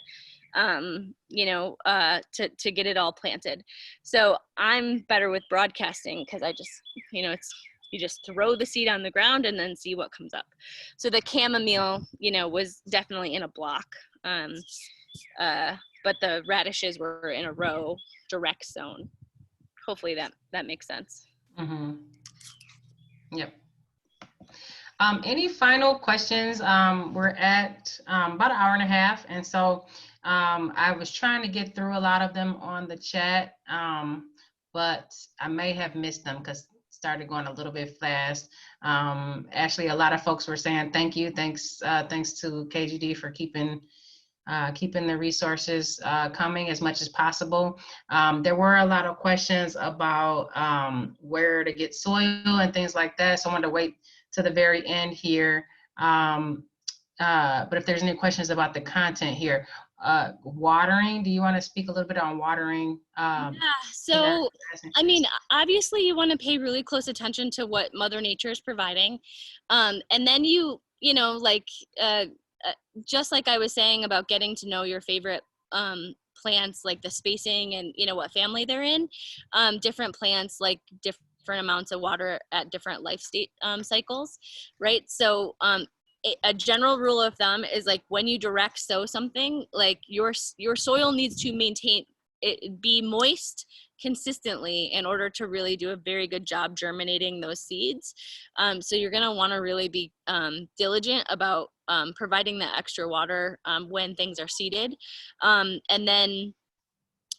you know, to get it all planted. So I'm better with broadcasting because I just, you know, you just throw the seed on the ground and then see what comes up. So the chamomile, you know, was definitely in a block, but the radishes were in a row, direct sown. Hopefully that makes sense. Mm-hmm. Yep. Any final questions? We're at about an hour and a half, and so I was trying to get through a lot of them on the chat, but I may have missed them because started going a little bit fast. Actually, a lot of folks were saying thank you, thanks to KGD for keeping the resources coming as much as possible. There were a lot of questions about where to get soil and things like that, so I wanted to wait to the very end here. But if there's any questions about the content here, watering, do you want to speak a little bit on watering? Yeah, so I mean, obviously you want to pay really close attention to what Mother Nature is providing. And then you know, like, just like I was saying about getting to know your favorite plants, like the spacing and, you know, what family they're in, different plants like different amounts of water at different life state cycles, right? So a general rule of thumb is like when you direct sow something, like your soil needs to maintain it, be moist consistently in order to really do a very good job germinating those seeds. So you're going to want to really be diligent about providing that extra water when things are seeded. And then,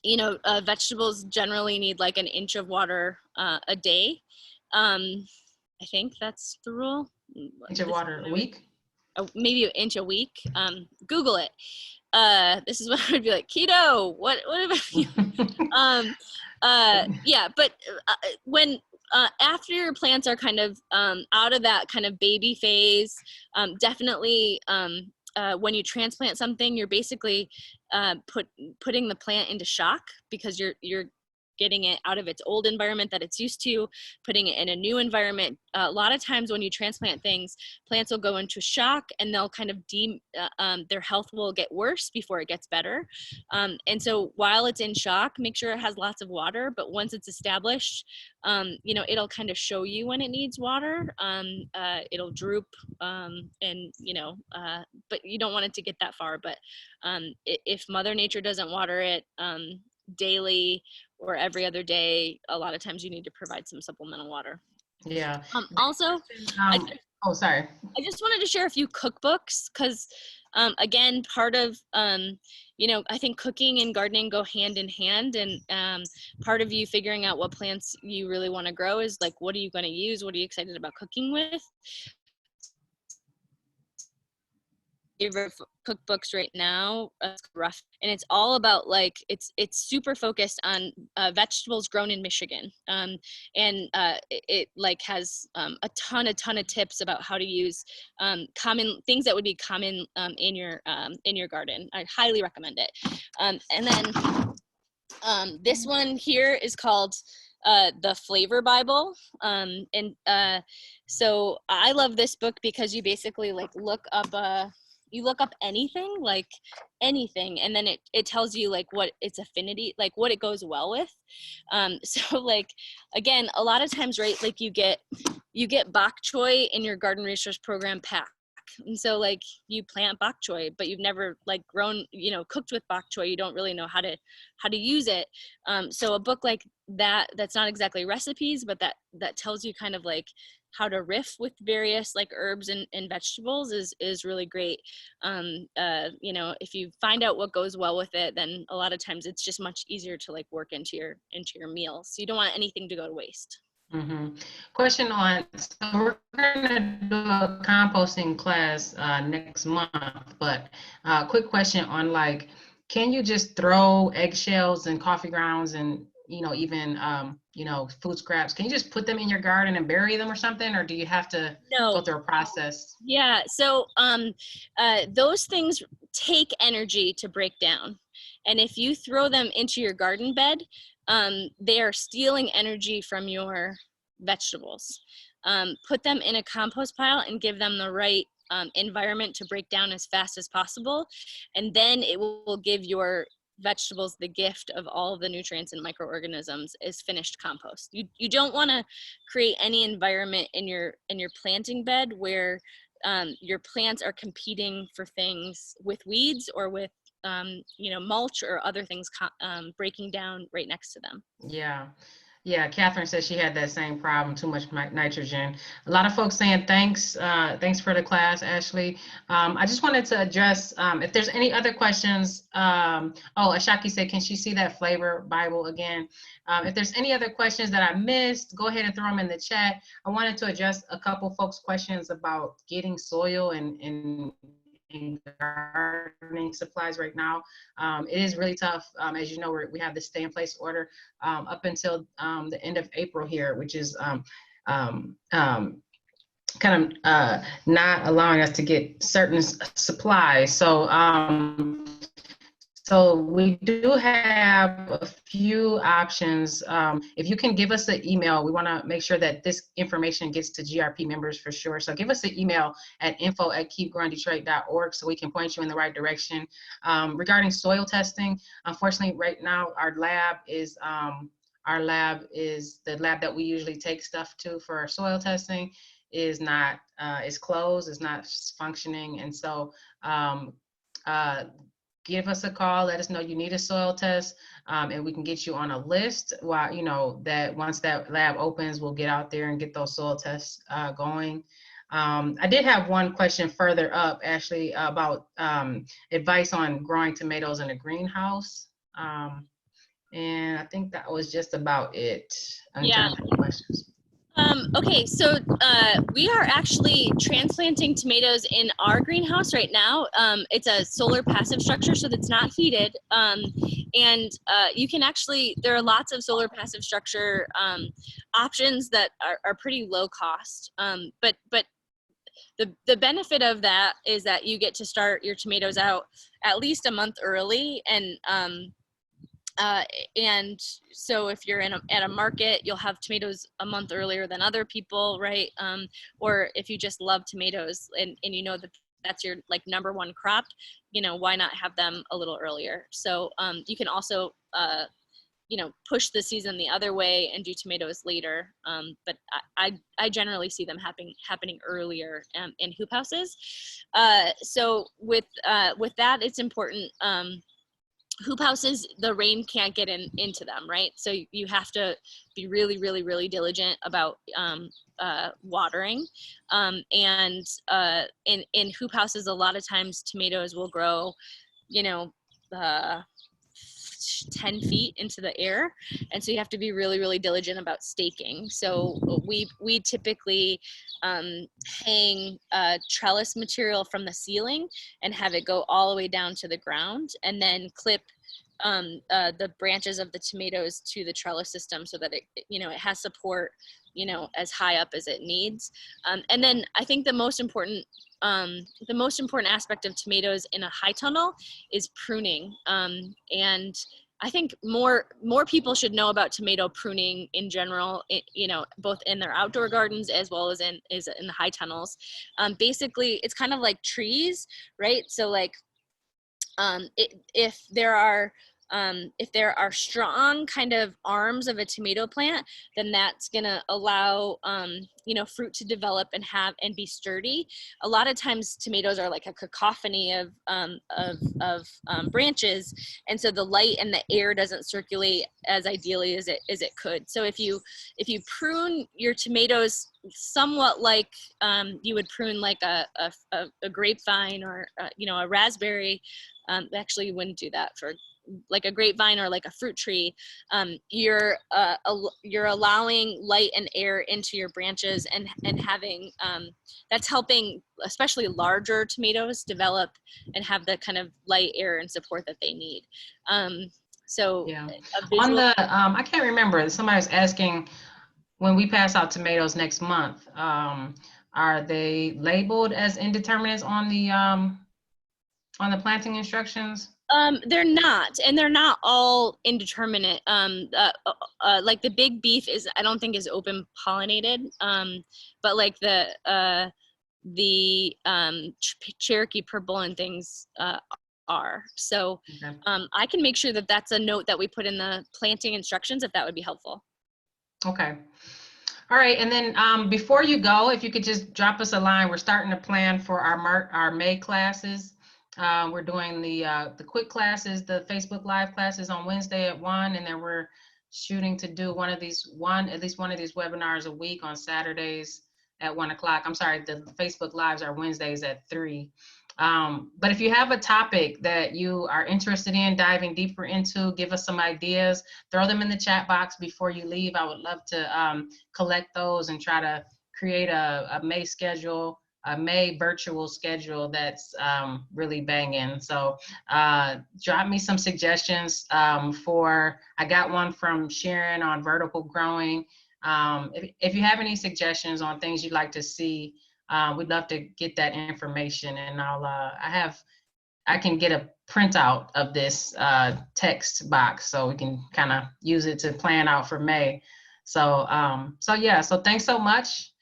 you know, vegetables generally need like an inch of water a day. I think that's the rule. Inch of water a week? Maybe an inch a week. Google it. This is what I would be like, keto, what about yeah, but when after your plants are kind of out of that kind of baby phase, definitely when you transplant something, you're basically putting the plant into shock because you're getting it out of its old environment that it's used to, putting it in a new environment. A lot of times when you transplant things, plants will go into shock and they'll kind of their health will get worse before it gets better. And so while it's in shock, make sure it has lots of water, but once it's established, you know, it'll kind of show you when it needs water. It'll droop, and, you know, but you don't want it to get that far. But if Mother Nature doesn't water it daily or every other day, a lot of times you need to provide some supplemental water. Yeah. Also, oh, sorry. I just wanted to share a few cookbooks because, again, part of, you know, I think cooking and gardening go hand in hand, and part of you figuring out what plants you really want to grow is like, what are you going to use? What are you excited about cooking with? favorite cookbooks right now, rough, and it's all about like it's super focused on vegetables grown in Michigan, and it like has a ton of tips about how to use common things that would be common in your garden. I highly recommend it. And then this one here is called the Flavor Bible, so I love this book because you basically like look up anything, like anything, and then it tells you like what its affinity, like what it goes well with. So like, again, a lot of times, right, like you get bok choy in your garden resource program pack. And so like you plant bok choy, but you've never like grown, cooked with bok choy. You don't really know how to use it. So a book like that's not exactly recipes, but that tells you kind of like how to riff with various like herbs and vegetables is really great. If you find out what goes well with it, then a lot of times it's just much easier to like work into your meals. So you don't want anything to go to waste. Question on, so we're gonna do a composting class next month, but quick question on like, can you just throw eggshells and coffee grounds and even food scraps, can you just put them in your garden and bury them or something, or do you have to go through a process? Yeah, so those things take energy to break down, and if you throw them into your garden bed, they are stealing energy from your vegetables. Put them in a compost pile and give them the right environment to break down as fast as possible, and then it will give your vegetables the gift of all of the nutrients and microorganisms as finished compost. You don't want to create any environment in your planting bed where your plants are competing for things with weeds or with mulch or other things breaking down right next to them. Yeah, Catherine said she had that same problem, too much nitrogen. A lot of folks saying thanks for the class, Ashley. I just wanted to address if there's any other questions. Ashaki said, can she see that Flavor Bible again? If there's any other questions that I missed, go ahead and throw them in the chat. I wanted to address a couple folks' questions about getting soil and gardening supplies right now. It is really tough. As you know, we have the stay in place order up until the end of April here, which is kind of not allowing us to get certain supplies. So we do have a few options. If you can give us an email, we want to make sure that this information gets to GRP members for sure. So give us an email at info@keepgrowingdetroit.org so we can point you in the right direction. Regarding soil testing, unfortunately, right now our lab is the lab that we usually take stuff to for our soil testing is not is closed, is not functioning, and so give us a call, let us know you need a soil test, and we can get you on a list while, that once that lab opens, we'll get out there and get those soil tests going. I did have one question further up, Ashley, about advice on growing tomatoes in a greenhouse. And I think that was just about it in terms of questions. Okay, so we are actually transplanting tomatoes in our greenhouse right now. It's a solar passive structure, so that's not heated. And you can actually, there are lots of solar passive structure options that are pretty low cost. But the benefit of that is that you get to start your tomatoes out at least a month early, and so if you're at a market, you'll have tomatoes a month earlier than other people, right? Or if you just love tomatoes and you know that that's your like number one crop, why not have them a little earlier? So you can also push the season the other way and do tomatoes later. But I generally see them happening earlier in hoop houses. So with that, it's important. Hoop houses, the rain can't get into them, right? So you have to be really, really, really diligent about watering. And in hoop houses, a lot of times tomatoes will grow, least 10 feet into the air. And so you have to be really, really diligent about staking. So we typically hang trellis material from the ceiling and have it go all the way down to the ground, and then clip the branches of the tomatoes to the trellis system so that it, you know, it has support, you know, as high up as it needs. And then I think the most important aspect of tomatoes in a high tunnel is pruning. And I think more people should know about tomato pruning in general, you know, both in their outdoor gardens as well as in the high tunnels. Basically, it's kind of like trees, right? So like, if there are strong kind of arms of a tomato plant, then that's gonna allow you know, fruit to develop and be sturdy. A lot of times tomatoes are like a cacophony of branches, and so the light and the air doesn't circulate as ideally as it could. So if you prune your tomatoes somewhat like you would prune like a grapevine or you know, a raspberry. Actually, you wouldn't do that for like a grapevine or like a fruit tree. You're allowing light and air into your branches and having that's helping especially larger tomatoes develop and have the kind of light, air, and support that they need. So Yeah. a visual, On the I can't remember, somebody was asking, when we pass out tomatoes next month, are they labeled as indeterminates on the planting instructions? they're not, and they're not all indeterminate. Like the big beef is, I don't think is open pollinated, but like the Cherokee purple and things are. So Okay. I can make sure that that's a note that we put in the planting instructions, if that would be helpful. Okay. All right, and then before you go, if you could just drop us a line. We're starting to plan for our May classes. We're doing the quick classes, the Facebook Live classes on Wednesday at 1, and then we're shooting to do at least one of these webinars a week on Saturdays at 1 o'clock. I'm sorry, the Facebook Lives are Wednesdays at 3. But if you have a topic that you are interested in diving deeper into, give us some ideas, throw them in the chat box before you leave. I would love to collect those and try to create a May schedule, a May virtual schedule that's really banging. So drop me some suggestions I got one from Sharon on vertical growing. If you have any suggestions on things you'd like to see, we'd love to get that information, and I can get a printout of this text box so we can kind of use it to plan out for May. So yeah, so thanks so much.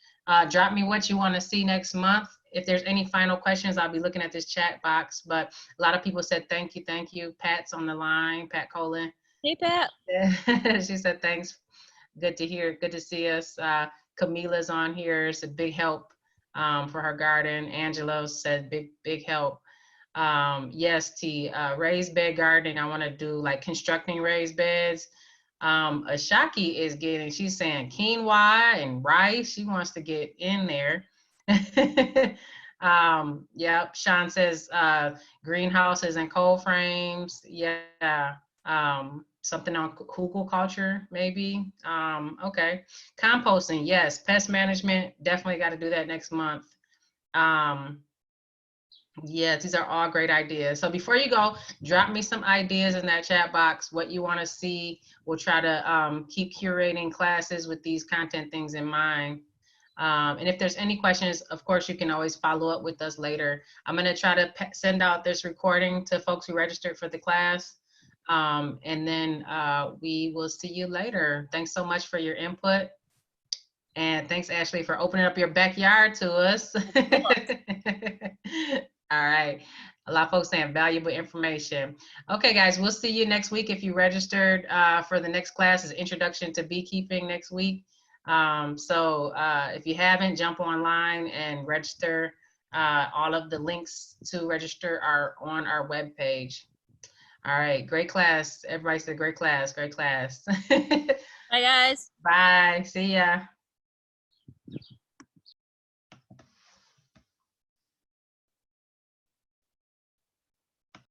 Drop me what you want to see next month. If there's any final questions, I'll be looking at this chat box, but a lot of people said thank you. Pat's on the line, Pat Colin. Hey, Pat. She said thanks. Good to hear. Good to see us. Camila's on here. It's a big help for her garden. Angelo said big help. Yes, T, raised bed gardening. I want to do like constructing raised beds. Ashaki she's saying quinoa and rice. She wants to get in there. Yep. Sean says greenhouses and cold frames. Yeah. Something on Google culture, maybe. Okay. Composting, yes. Pest management, definitely got to do that next month. Yes, these are all great ideas. So before you go, drop me some ideas in that chat box, what you want to see. We'll try to keep curating classes with these content things in mind. And if there's any questions, of course, you can always follow up with us later. I'm going to try to send out this recording to folks who registered for the class. And then we will see you later. Thanks so much for your input. And thanks, Ashley, for opening up your backyard to us. All right. A lot of folks saying valuable information. Okay, guys, we'll see you next week. If you registered for the next class, is Introduction to Beekeeping next week. So if you haven't, jump online and register. All of the links to register are on our webpage. All right, great class. Everybody said great class, great class. Bye, guys. Bye, see ya.